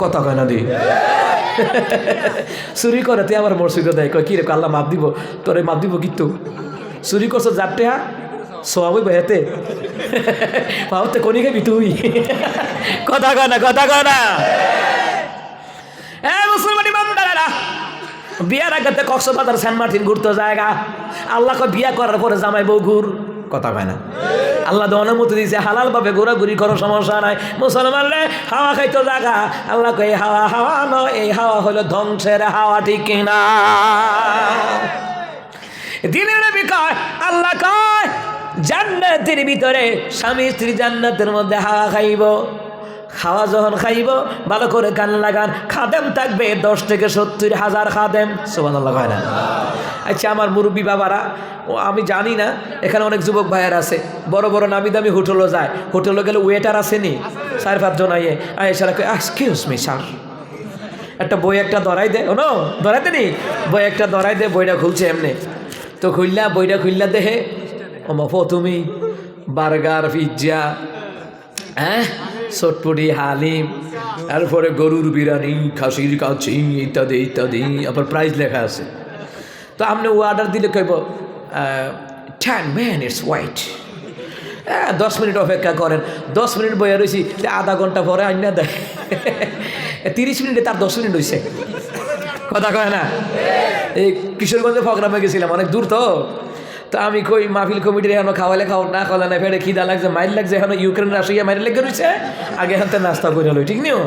কথা কয় না দি? চুরি করে তুই আবার মসজিদে দেয় কয় কি রে আল্লাহ মাপ দিব তোরে মাপ দিব কিন্তু চুরি করছো যারটে সবাই বেহেতে পাওতে কোনি খাবি তুই কথা কয় না কথা কয় না মুসলমান ইমানদারেরা বিয়ার আগে কক্সবাজার সেন্ট মার্টিন ঘুরতে জায়গা আল্লাহ কয় বিয়া করার পরে জামাই বউ ঘুর কথা কয় না আল্লাহ তো অনুমতি দিয়েছে হালাল ভাবে ঘোরাঘুরি করো সমস্যা নাই মুসলমান রে হাওয়া খাইতো জায়গা আল্লাহ কয় এই হাওয়া হাওয়া নয় এই হাওয়া হলো ধ্বংসের হাওয়া ঠিক কিনা দিনের নবী কয় আল্লাহ কয় জান্নাতের ভিতরে স্বামী স্ত্রী জান্নাতের মধ্যে হাওয়া খাইব খাওয়া যখন খাইব ভালো করে কান লাগান খাদেম থাকবে 10 থেকে 70,000 খাদেম সুবহানাল্লাহ কয় না আচ্ছা আমার মুরব্বী বাবারা ও আমি জানি না এখানে অনেক যুবক ভাইয়ার আছে বড় বড় নামি দামি হোটেলও যায় হোটেলে গেলে ওয়েটার আসেনি 4-5 জন আইয়ে এসারা কয় এক্সকিউজ মি স্যার একটা বই একটা ধরাই দে ও ধরাইতে নি বই একটা ধরাই দে বইটা খুলছে এমনি তো বইটা খুললা দেখে ও মফো তুমি বার্গার পিৎজা হ্যাঁ চটপটি হালিম তারপরে গরুর বিরিয়ানি খাসির কাছি ইত্যাদি ইত্যাদি আবার প্রাইস লেখা আছে তো আপনি অর্ডার দিলে কইব 10 minutes ওয়াইট 10 মিনিট অপেক্ষা করেন 10 মিনিট বইয়া রয়েছি আধা ঘন্টা পরে আইনা দেয় 30 মিনিটে তার 10 মিনিট হয়েছে কথা কয় না এই কিশোরগঞ্জে প্রোগ্রামে গেছিলাম অনেক দূর তো আমি কই মাহফিল কমিটির এখন খাওয়ালে খাও না খাওয়ালে না ফেরে খিদা লাগছে মাইল লাগছে এখন ইউক্রেন রাশিয়া মাইল লেগে রয়েছে আগে হাতে নাস্তা করে লই ঠিক নিও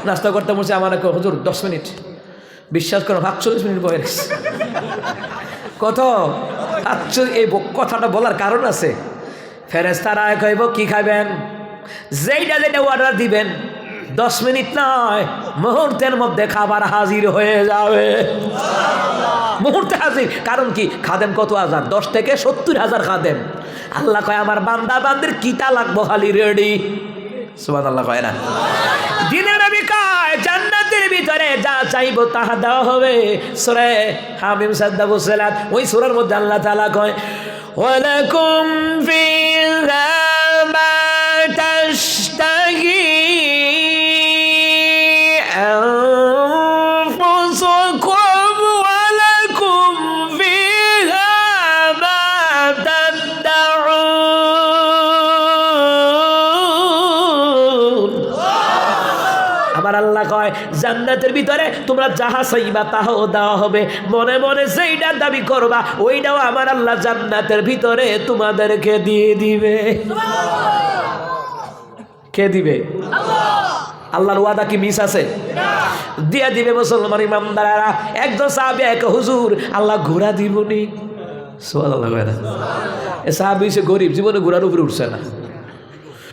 নাস্তা করতে বলছে আমার হুজুর 10 মিনিট বিশ্বাস করো 48 মিনিট বয়ে গেছে কত এই কথাটা বলার কারণ আছে ফেরেশতারা কইব কি খাবেন যেটা অর্ডার দিবেন 10 মিনিট নয় মুহূর্তের মধ্যে খাবার হাজির হয়ে যাবে মুহূর্তে হাজির কারণ কি খাদেম কত হাজার 10 থেকে 70,000 খাদেম আল্লাহ কয় আমার বান্দা বান্দির কিতা লাগবো খালি রেডি সুবহানাল্লাহ কয় না দিনের নবী কয় জান্নাতের ভিতরে যা চাইবো তাহা দেওয়া হবে সূরা হামিম সাদ্দাবু সালাত ওই সূরার মধ্যে আল্লাহ তাআলা কয় ওয়ালাকুম ফিহা মা তাশতাহি আল্লাহ কয় জান্নাতের ভিতরে তোমরা যাহা চাইবা তাহাও দেওয়া হবে মনে মনে যেইটা দাবি করবা ওইটাও আমার আল্লাহ জান্নাতের ভিতরে তোমাদেরকে দিয়ে দিবে কে দিবে আল্লাহর ওয়াদা কি মিস আছে দিয়া দিবে মুসলমান ইমানদাররা একজন সাহাবী এক হুজুর আল্লাহ ঘোড়া দিবনি সুবহানাল্লাহ এই সাহাবী সে গরিব জীবনে ঘোড়ার উপরে উঠছে না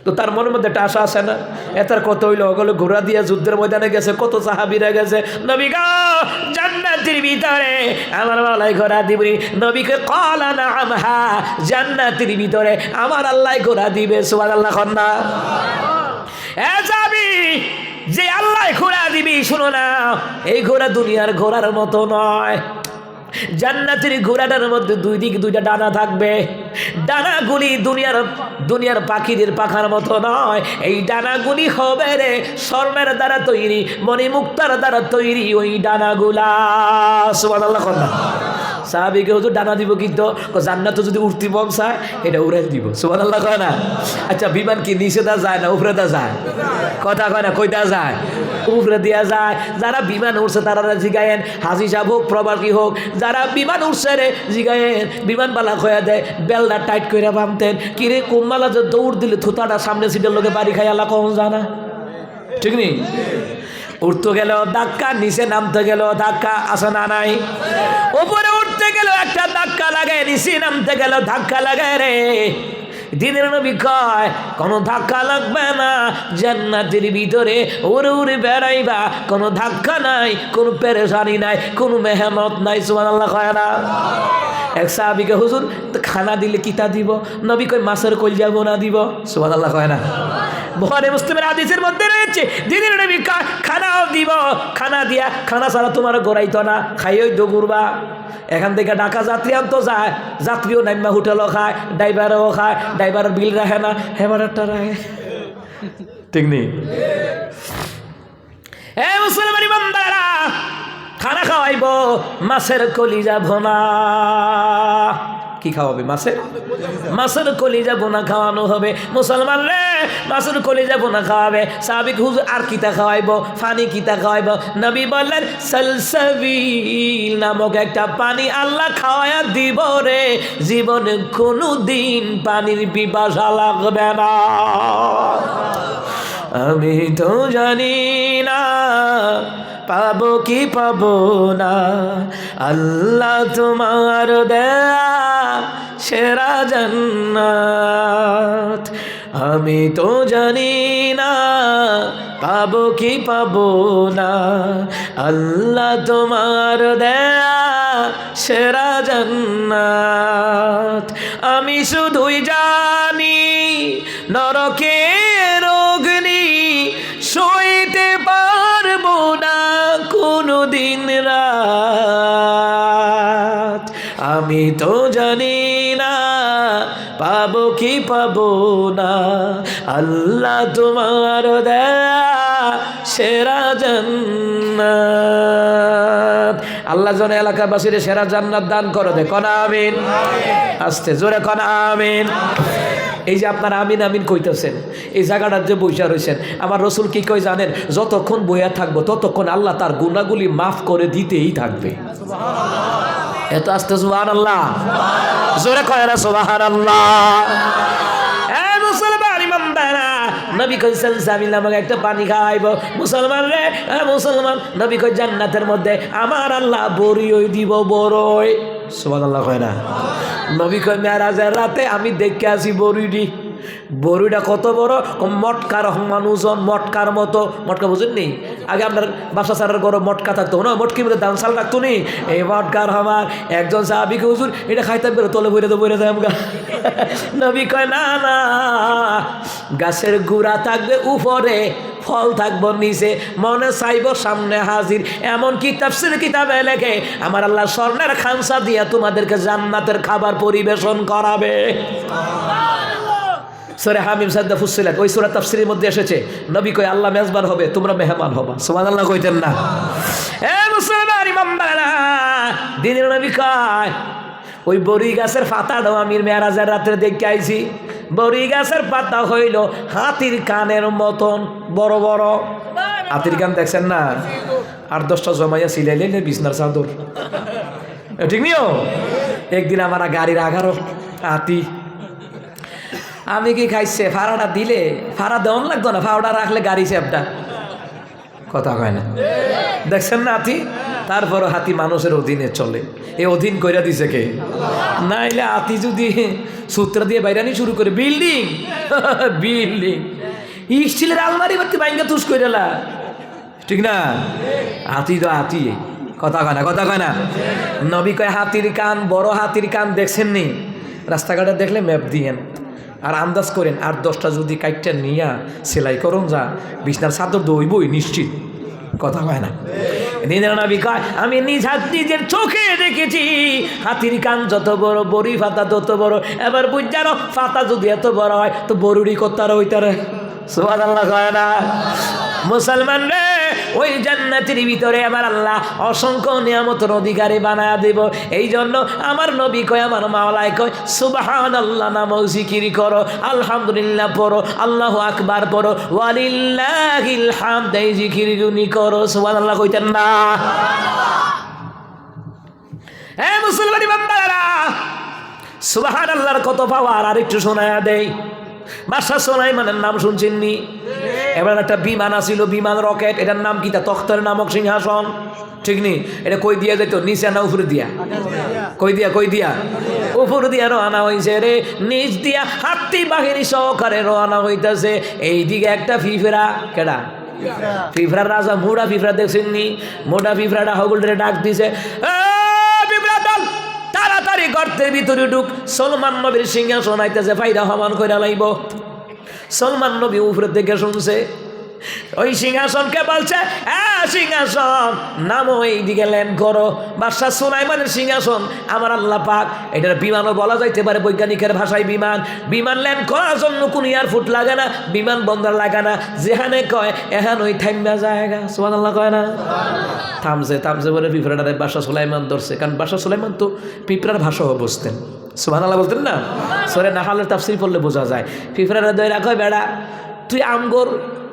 তো তার মনের মধ্যে একটা আশা আছে না এটার কত হইলো ওগুলো ঘোড়া দিয়ে যুদ্ধের ময়দানে গেছে কত সাহাবীরা গেছে নবী গো জান্নাতের ভিতরে আমার আল্লাহ ঘোড়া দিবি নবীকে ক্বালা নাআম হা জান্নাতের ভিতরে আমার আল্লাহ ঘোড়া দিবে সুবহানাল্লাহ কন্না এ যাবি যে আল্লাহ ঘোড়া দিবি শুনো না এই ঘোড়া দুনিয়ার ঘোড়ার মতো নয় জান্নাতের ঘোড়াটার মধ্যে দুই দিকে দুইটা ডানা থাকবে ডানাগুলি দুনিয়ার পাখিদের পাখার মতো নয় এই ডানাগুলি হবে রে স্বর্ণের দ্বারা তৈরি মণিমুক্তার দ্বারা তৈরি ওই ডানাগুলা সুবহানাল্লাহ সাহাবীকে হুজুর ডানা দিব কিন্তু জান্নাত যদি উঠতে মন চায় এটা উড়াই দিব সুবহানাল্লাহ কয় না আচ্ছা বিমান কি নিচে দা যায় না উপরে দা যায় কথা কয় না কইটা যায় উপরে দিয়া যায় যারা বিমান উঠছে তারা জিগায়েন হাজি সাহেব হোক প্রবাসী হোক যারা বিমান উঠছে রে জিগায়েন বিমান বালা খয়া দেয় বেলটা টাইট করে বাঁধতেন কিরে কোমমালা যে দৌড় দিলে থুতাটা সামনে সিটের লোকে বাড়ি খাই আল্লাহ কখন জানা ঠিক নেই উঠতে গেল ধাক্কা নিচে নামতে গেল ধাক্কা আসে না নাই উপরে উঠতে গেল একটা ধাক্কা লাগে নিচে নামতে গেল ধাক্কা লাগে রে দিনের নবী কয় কোনো ধাক্কা লাগবে না জান্নাতের ভিতরে উড়ে উড়ে বেড়াইবা কোনো ধাক্কা নাই কোনো পেরেশানি নাই কোনো মেহনত নাই সুবহানাল্লাহ কয় না এক সাহাবীকে হুজুর খানা দিলে কিতা দিব নবী কয় মাছের কলজা বোনা দিব সুবহানাল্লাহ কয় না বুখারী মুসলিমের হাদিসের মধ্যে রয়েছে দিনের নবী খানাও দিব খানা দিয়া খানা ছাড়া তোমার গড়াইতো না খাইই তো ঘুরবা এখান থেকে ঢাকা যাত্রী আনতো যায় যাত্রীও নাইমা হোটেলও খায় ড্রাইভারও খায় ড্রাইভারের বিল রাখে না হেবারটা রাখে ঠিক নেই এ মুসলমান ইমানদাররা, খানা খাওয়াইব মাছের কলিজা ভোনা। কি খাওয়াবে? মাছের কলিজা বোনা খাওয়ানো হবে। মুসলমান রে, মাছের কলিজা বোনা খাওয়াবে। সাহাবী হুজুর আর কিতা খাওয়াইব? পানি কিতা খাওয়াইব? নবী বললেন সালসাবিল নামক একটা পানি আল্লাহ খাওয়ায়া দিব রে, জীবনে কোনো দিন পানির পিপাসা লাগবে না। আমি তো জানি না পাবো কি পাবো না, আল্লাহ তোমার দেয়া সেরা জান্নাত। আমি তো জানি না পাবো কি পাবো না, আল্লাহ তোমার দেয়া সেরা জান্নাত। আমি শুধুই জানি নরকের অগ্নি সইতে পারবো না কোনো দিন রাত। আমি তো জানি না পাবো কি পাবো না, আল্লাহ তোমার দেয়া সেরা জান্নাত। আল্লাহ যেন এলাকাবাসীর সেরা জান্নাত দান করে দে। কনা আমিন। আস্তে জোরে কনা আমিন। এই যে আপনারা আমিন আমিন কইতেছেন, এই জায়গাটার যে বইসা রয়েছেন, আমার রসুল কি কই জানেন? যতক্ষণ বইয়া থাকবো ততক্ষণ আল্লাহ তার গুনাহগুলি মাফ করে দিতেই থাকবে। এত আস্তে সুবহানাল্লাহ, জোরে কয় না সুবহানাল্লাহ। নবী কই সালসাবিল নামক একটা পানি খাইব। মুসলমান রে, মুসলমান, নবী কই জান্নাতের মধ্যে আমার আল্লাহ বড়ই দিব, বড়ই। সুবহানাল্লাহ কয় না? নবী কই মেরাজের রাতে আমি দেখে আসি বড়ইডি। বড়ইটা কত বড়, মটকার মানুষজন, মটকার মতো। মটকা বুঝেন নি? আগে আপনার বাসা সারার গরম মটকা থাকতো না, মটকির মধ্যে দান চাল রাখতো নি। এই মটকার আমার একজন সাহাবীকে হুজুর এটা খাইতে পারে, তলে বইরে তো বইরে যায় আমগা। নবী কয় না না, গাছের গুড়া থাকবে উপরে, ফল থাকবো নিচে, মনে চাইব সামনে হাজির। এমনকি তাফসীর কিতাবে লেখে আমার আল্লাহ স্বর্ণের খামসা দিয়া তোমাদেরকে জান্নাতের খাবার পরিবেশন করাবে। সূরা হামিম সাদ্দা ফুসসিলাত, ওই সূরা তাফসীরের মধ্যে এসেছে নবী কয় আল্লাহ মেজবান হবে, তোমরা মেহমান হবা। সুবহানাল্লাহ কইতেন না? এ মুসলমান ইমানদাররা, দিনের নবী কয় ওই বড়ি গাছের পাতাটাও আমি মেরাজের রাতে দেখে আইছি। বড়ি গাছের পাতা হইল হাতির কানের মতন বড় বড়। হাতির কান দেখছেন না? 8-10টা জমাইয়া সিলাইলে বিছনার চাদর, ঠিক নিও। একদিন আমার গাড়ির 11 হাতি। আমি কি খাইছে ফাড়াটা দিলে, ফাড়া দেওয়ান লাগতো না, ফাড়া রাখলে গাড়ি সেপটা কথা কয় না। দেখছেন না হাতি? তারপরও হাতি মানুষের অধীনে চলে। এই অধীন কইরা দিছে কে? নাইলে হাতি যদি সূত্র দিয়ে বাইরানি শুরু করে বিল্ডিং বিল্ডিং স্টিলের আলমারি বাড়তে বাইঙ্গা তুস কইরালা, ঠিক না? হাতি তো হাতি, কথা কয় না, কথা কয় না। নবী কয় হাতির কান, বড় হাতির কান দেখছেন নি? রাস্তাঘাটে দেখলে ম্যাপ দিয়েন আর আন্দাজ করেন, 8-10টা যদি কাইটটা নিয়া সেলাই করুন যা, বিছনার চাদর দইবই নিশ্চিত, কথা হয় না। দিনের নবী কয় আমি নিজের চোখে দেখেছি হাতির কান যত বড়, বড়ি পাতা তত বড়। এবার বুঝারো পাতা যদি এত বড় হয় তো বড়ুরি করতার হইতারে। সুবহানাল্লাহ কয় না? মুসলমান রে, ওই জান্নাতের ভিতরে আমার আল্লাহ অসংখ্য নিয়ামতের অধিকারী বানায়া দেব। এই জন্য আমার নবী কয়, আমার মাওলায় কয় সুবহানাল্লাহ নামক জিকির করো, আলহামদুলিল্লাহ পড়ো, আল্লাহু আকবার পড়ো, ওয়ালিল্লাহিল হামদ, এই জিকিরগুলি করো। সুবহানাল্লাহ কইতেন না? হে মুসলমান বান্দারা, সুবহানাল্লাহর কত পাওয়ার আর একটু শোনায়া দেই। বাদশা সুলাইমানের নাম শুনছেন নি? এবার একটা বিমান আসিল, বিমান রকেট, এটার নাম কি? তা তখতের নামক সিংহাসন, ঠিক নি? এটা কই দিয়া যেত? নিচে না উপরে দিয়া? কই দিয়া? কই দিয়া? উপর দিয়া রওনা হইছে রে। নিচ দিয়া হাতি বাহিনী সহকারে রওনা হইতেছে। এইদিকে একটা ফিফরা, কেডা? ফিফরার রাজা মোটা ফিফরা, দেখছেন নি? মোটা ফিফরাটা হগুলরে ডাক দিছে, তাড়াতাড়ি গর্তের ভিতরে ঢুক, সলমান নবীর সিংহাসন আইতেছে, ফাইদা হমান কইরা লাইব। সলমান নবী উপরের দিকে শুনছে, ওই সিংহাসনকে বলছে সিংহাসন নামো, এইদিকে ল্যান্ড করো। বাদশাহ সুলাইমানের সিংহাসন আমার আল্লাহ পাক, এটার বিমানও বলা যাইতে পারে, বৈজ্ঞানিকের ভাষায় বিমান। বিমান ল্যান্ড করার জন্য কোন এয়ারফোর্ট লাগে না, বিমান বন্দর লাগে না, যেখানে কয় এখান ওই থাইমা জায়গা। সুবহানাল্লাহ কয় না? থামছে বলে পিঁপড়াটারে বাদশাহ সুলাইমান ধরছে, কারণ বাদশাহ সুলাইমান তো পিঁপড়ার ভাষাও বুঝতেন। সুবহানাল্লাহ বলতেন না? সূরা নাহলের তাফসীর পড়লে বোঝা যায়। পিঁপড়াটা ধরে কয় বেড়া তুই আমগর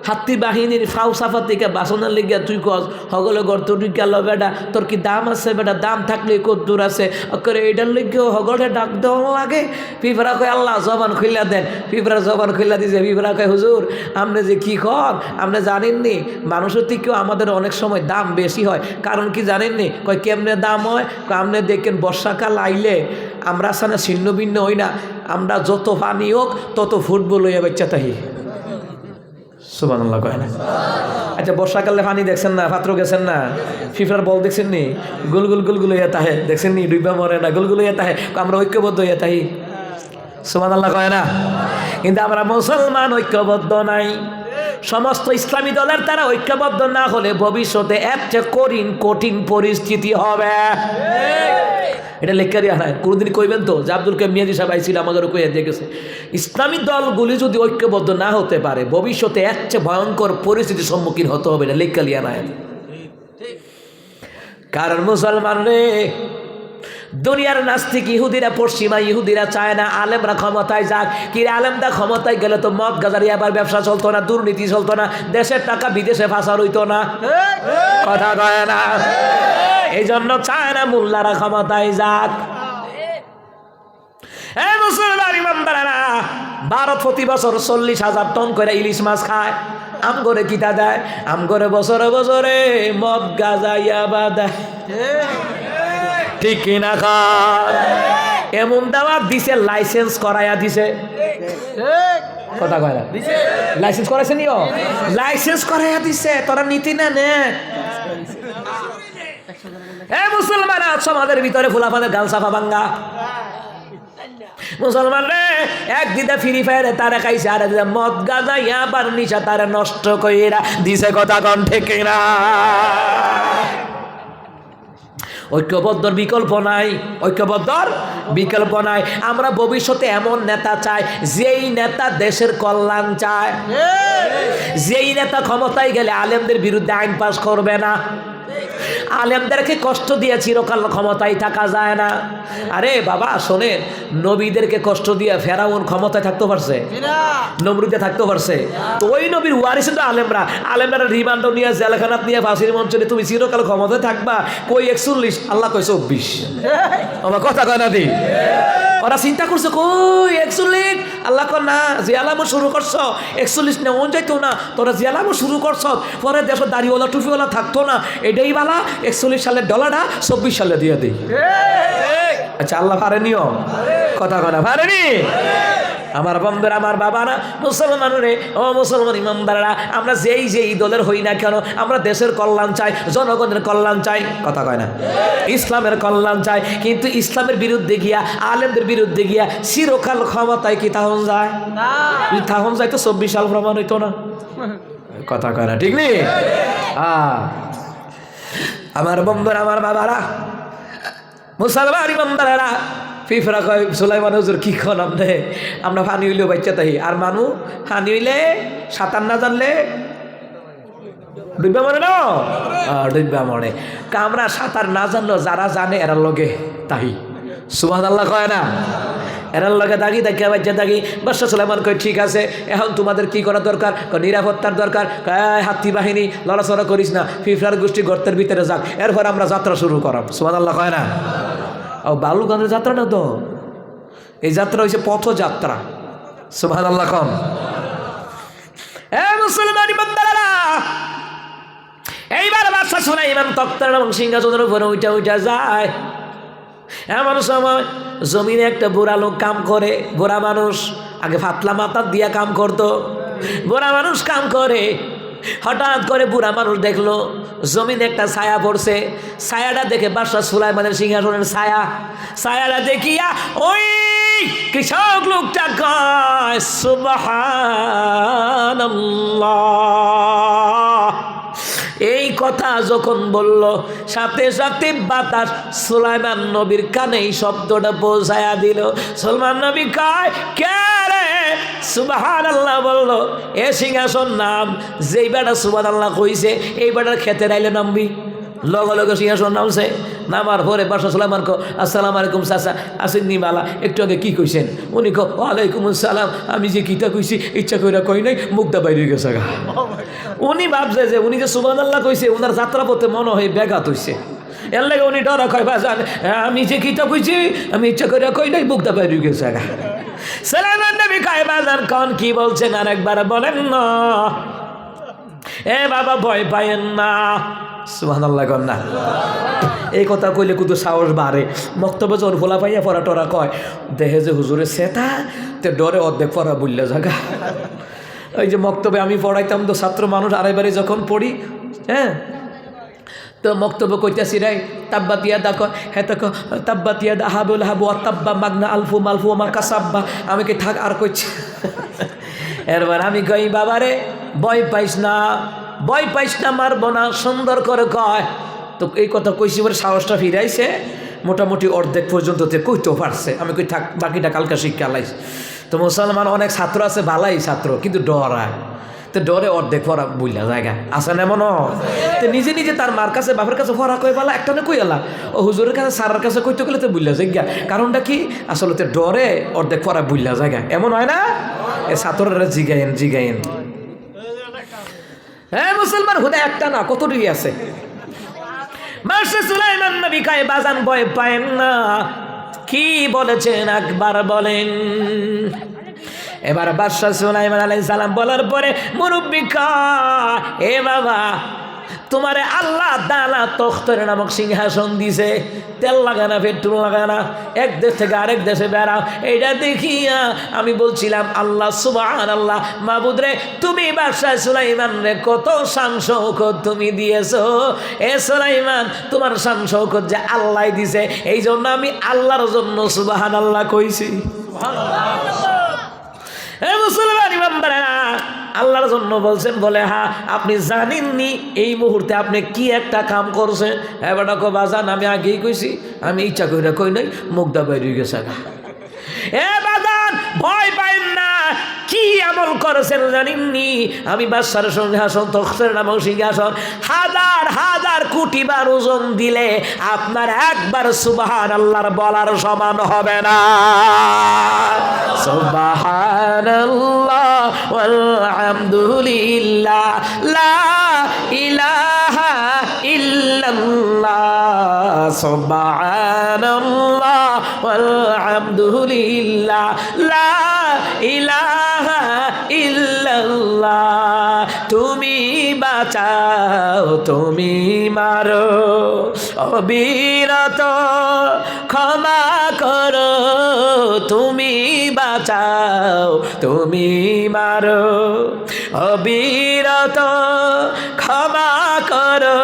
হাতি বাহিনীর ফাউ সাফা থেকে বাসনের লেগে তুই কস হগলে গর্ত তুই গেল বেটা, তোর কি দাম আছে বেটা? দাম থাকলে কত দূর আছে করে এটার লেগেও হগলে ডাক দেওয়া লাগে। পিঁপড়া কয় আল্লাহ জবান খুইলা দেন। পিঁপড়া জবান খুইলা দিছে। পিঁপড়া কয় হুজুর আপনি যে কি কর আপনি জানেননি, মানুষের থেকেও আমাদের অনেক সময় দাম বেশি হয়। কারণ কি জানেননি? কয় কেমনে দাম হয়? আপনি দেখেন বর্ষাকাল আইলে আমরা সানা ছিন্ন ভিন্ন হই না, আমরা যত পানি হোক তত ফুটবল হইয়া বাচ্চা তাহি। সুবহানাল্লাহ কয় না? আচ্ছা বর্ষাকালে পানি দেখছেন না? পাত্র গেছেন না? ফিফার বল দেখছেন নি? গুলগুল হইয়া তাহে দেখছেন নি? ডুইবা মরে না, গুলগুল হইয়া তাহে। আমরা ঐক্যবদ্ধ হইয়া তাহি। সুবহানাল্লাহ কয় না? কিন্তু আমরা মুসলমান ঐক্যবদ্ধ নাই। সমস্ত ইসলামী দলের তারা ঐক্যবদ্ধ না হলে ভবিষ্যতে এর চেয়ে কঠিন পরিস্থিতি হবে। এটা লেখারি আনায় কোনোদিন কইবেন তো যে আব্দুল কাইয়ুম মিয়াজি সাহেব আইছিল আমাদের কইয়া দিয়ে গেছে। ইসলামী দলগুলি যদি ঐক্যবদ্ধ না হতে পারে ভবিষ্যতে এর চেয়ে ভয়ঙ্কর পরিস্থিতির সম্মুখীন হতে হবে। এটা লেখালি আনায়। কারণ মুসলমান রে, দুনিয়ার নাস্তিক ইহুদিরা, পশ্চিমা ইহুদিরা চায় না আলেমরা ক্ষমতায় যাক। কি আলেমরা ক্ষমতায় গেলে তো মদ গাজারি আবার ব্যবসা চলতো না, দুর্নীতি চলতো না, দেশের টাকা বিদেশে ফাঁসার হইতো না। কথা কয় না? এই জন্য চায় না মোল্লারা ক্ষমতায় যাক। মুসলমান ইমানদারেরা, ভারত প্রতি বছর 40,000 টন করে ইলিশ মাছ খায়। আম করে কিতা দেয়? আম করে বছরে বছরে মদ গাজাইয়া বা দেয়। ঠিক কিনা খায়? এমন দাওয়াত দিছে, লাইসেন্স করাইয়া দিছে। কথা কয় না? লাইসেন্স করাইছে নিও, লাইসেন্স করাইয়া দিছে। তোরা নীতি না নে মুসলমান আছো আমাদের ভিতরে ফুলাফাদের গাল সাফা ভাঙ্গা। মুসলমান রে একদিকে ফ্রি ফায়ারে তারা খাইছে, আর একদিকে মদ গাঁজা ইয়াবার নিশা তারা নষ্ট কইরা দিছে। কথা কন ঠিক না? ঐক্যবদ্ধর বিকল্প নাই, ঐক্যবদ্ধর বিকল্প নাই। আমরা ভবিষ্যতে এমন নেতা চাই যেই নেতা দেশের কল্যাণ চায়, যেই নেতা ক্ষমতায় গেলে আলেমদের বিরুদ্ধে আইন পাস করবে না। আলেমদেরকে কষ্ট দিয়ে চিরকাল ক্ষমতায় থাকা যায় না। আরে বাবা শোনেন, নবীদেরকে কষ্ট দিয়ে ফেরাউন ক্ষমতায় থাকতে পারছে? নমরুদে থাকতে পারছে? তো ওই নবীর ওয়ারিস তো আলেমরা। আলেমরা রিমান্ড নিয়ে জেলখানাত নিয়ে ফাঁসির মঞ্চ নিয়ে তুমি চিরকাল ক্ষমতায় থাকবা। কই 41, আল্লাহ কই 24। আমার কথা কয় না দি? ওরা চিন্তা করছে কই 41, আল্লাহ কর না জিয়ালামো শুরু করছ 41 না ওন যাইতো না, তোরা জিয়ালামো শুরু করছ। পরে দেশ দাড়িওয়ালা টুপিওয়ালা থাকতো না, এটাই বালা 41 সালের ডলারটা 24 সালে দিয়ে দিই। আচ্ছা আল্লাহ পারেনিও? কথা কয় না পারেনি? আমার বন্ধুরা, আমার বাবারা, মুসলমান রে, ও মুসলমান ইমানদাররা, আমরা যেই দলের হই না কেন আমরা দেশের কল্যাণ চাই, জনগণের কল্যাণ চাই। কথা কয় না? ইসলামের কল্যাণ চাই। কিন্তু ইসলামের বিরুদ্ধে গিয়া, আলেমদের বিরুদ্ধে গিয়া চিরকাল ক্ষমতায় কি তাহন যায়? তাহন যায় তো 24 সাল প্রমাণ হইতো না। কথা কয় না? ঠিক নেই? আমার বন্ধুরা, আমার বাবারা, মুসলমান ইমানদাররা, ফিফরা কয় সুলাইমান হুজুর কি কন আপনি? আমরা পানি হইলেও বাচ্চা তাই, আর মানু পানি হইলে সাঁতার না জানলে ডুববা মরে না, ডুববা মরে। আমরা সাঁতার না জানলেও যারা জানে এরার লগে তাহি। সুবহানাল্লাহ কয় না? এরার লগে দাগি দেখিয়া বাচ্চা দাগি। বাদশাহ সুলাইমান কয় ঠিক আছে, এখন তোমাদের কি করা দরকার? নিরাপত্তার দরকার। হাতি বাহিনী লড়াচড়া করিস না, ফিফরার গোষ্ঠী গর্তের ভিতরে যাক, এরপর আমরা যাত্রা শুরু করাম। সুবহানাল্লাহ কয় না? ও বালুগঞ্জের যাত্রা না তো, এই যাত্রা হয়েছে পথযাত্রা। সুবহানাল্লাহ কন? মুসলমান ইমানদাররা, এইবার বাদশাহ সুলাইমান তক্তার এবং সিংহাসনের উপরে উঠা যায়। এমন সময় জমিনে একটা বুড়া লোক কাম করে। বুড়া মানুষ, আগে ফাতলা মাথা দিয়া কাম করতো, বুড়া মানুষ কাম করে। হঠাৎ করে বুড়া মানুষ দেখলো জমিনে একটা ছায়া পড়ছে। ছায়াটা দেখে বাদশাহ সুলাইমানের সিংহাসনের ছায়াটা দেখিয়া ওই কৃষক লোকটা কয় সুবহানাল্লাহ। এই কথা যখন বলল সাথে সাথে বাতাস সুলাইমান নবীর কানে এই শব্দটা পৌঁছায়া দিল। সুলাইমান নবী কয় কে রে সুবহানাল্লাহ বলল? এ সিংহাসন নাম। যেই বেটা সুবহানাল্লাহ কইছে এই বেটার খেতে রাইলে নামবি। লগে লগে সিংহাসন নামছে। নামার পরে বাদশা সুলাইমান কো আসসালামু আলাইকুম চাচা, আসেননি বালা? একটু আগে কি কইছেন? উনি কো ওয়ালাইকুম আসসালাম। আমি যে কিতা কইছি ইচ্ছা কইরা কই নাই, মুখটা বাইরে গেছে গা। উনি ভাবছে যে উনি যে সুবহানাল্লাহ কইছে ওনার যাত্রাপথে মনে হয় ব্যাঘাত হইছে, এর লাগে উনি ডরা কয় বাজান আমি যে কিতা কইছি আমি ইচ্ছা কইরা কই নাই, মুখটা বাইরে গেছে গা। সুলাইমান নবী কয় বাজান কোন কি বলছেন আরেকবার বলেন না। এ বাবা ভয় পায়েন না। সুবহানাল্লাহ কর না। এই কথা কইলে কিন্তু সাহস বাড়ে। বক্তব্য যখন ফোলা পাইয়া পড়া টরা কয় দেখে যে হুজুরে সেটা তে ডরে অর্ধেক পড়া বললে জায়গা। ওই যে মক্তবে আমি পড়াইতাম তো ছাত্র মানুষ আড়াইবারে যখন পড়ি, হ্যাঁ তো মক্তব্য কইতাছি রে তাব্বাতিয়া দা কয় হ্যাঁ তো তাব্বাতিয়া দা হাবুল হাবু তাব্বা মাগনা আলফু মালফু মা কাসাব্বা। আমি কি থাক আর কইছি। এরবার আমি কই বাবারে ভয় পাইস না, ভয় পাইস না, মারবো না, সুন্দর করে কয়। তো এই কথা কইছি বলে সাহসটা ফিরাইছে, মোটামুটি অর্ধেক পর্যন্ত কইতেও পারছে। আমি কই থাক বাকিটা কালকে শিক্ষা লাইস। তো মুসলমান অনেক ছাত্র আছে ভালাই ছাত্র কিন্তু ডরায়, তো ডরে অর্ধেক পড়া বুঝলা জায়গা আছে না এমন। তো নিজে নিজে তার মার কাছে বাপের কাছে পড়া কই বলা একটা না কই এলা ও হুজুরের কাছে সারার কাছে কইতে গেলে তো বুঝলা জায়গা। কারণটা কি আসলে তো ডরে অর্ধেক পড়া বুঝলা জায়গা এমন হয় না। এ ছাত্ররা জিগাইন জিগাইন। হ্যাঁ মুসলমান হুদা একটা না কতটুকু আছে। বাদশা সুলাইমান নবী কয় বাজান ভয় পায়েন না। কি বলেছেন একবার বলেন। এবার বাদশা সুলাইমান আলাইহিস সালাম বলার পরে মুরব্বি কয় এ বাবা তোমারে আল্লাহ তাআলা তখতের নামক সিংহাসন দিছে, তেল লাগানা পেট্রোল লাগানা, এক দেশ থেকে আরেক দেশে বেড়াও। এইটা দেখিয়া আমি বলছিলাম আল্লাহ সুবহানাল্লাহ, মাবুদ রে তুমি বাদশা সুলাইমান রে কত শান শৌকত তুমি দিয়েছো। এ সুলাইমান তোমার শান শৌকত যে আল্লাহ দিছে, এই জন্য আমি আল্লাহর জন্য সুবহানাল্লাহ কইছি। মুসলমান ইমানদারেরা আল্লাহর জন্য বলছেন বলে হ্যাঁ আপনি জানেননি এই মুহূর্তে আপনি কি একটা কাম করছেন। এবার বাজান আমি আগেই কইছি, আমি ইচ্ছা কইরা কই নাই, মুখটা বাইরে গেছে। এ বাজান ভয় পাইন না। কি আমল করেছেন জানেননি? আমি বাদশার সিংহাসন তখতের নামক সিংহাসন হাজার হাজার কোটি বার ওজন দিলে আপনার একবার সুবহানাল্লাহর বলার সমান হবে না। সুবহানাল্লাহ ওয়ালহামদুলিল্লাহ লা ইলাহা ইল্লাল্লাহ। সুবহানাল্লাহ ওয়ালহামদুলিল্লাহ লা ইলাহা ইল্লাল্লাহ। তুমি বাঁচাও তুমি মারো অবিরত ক্ষমা করো, তুমি বাঁচাও তুমি মারো অবিরত ক্ষমা করো।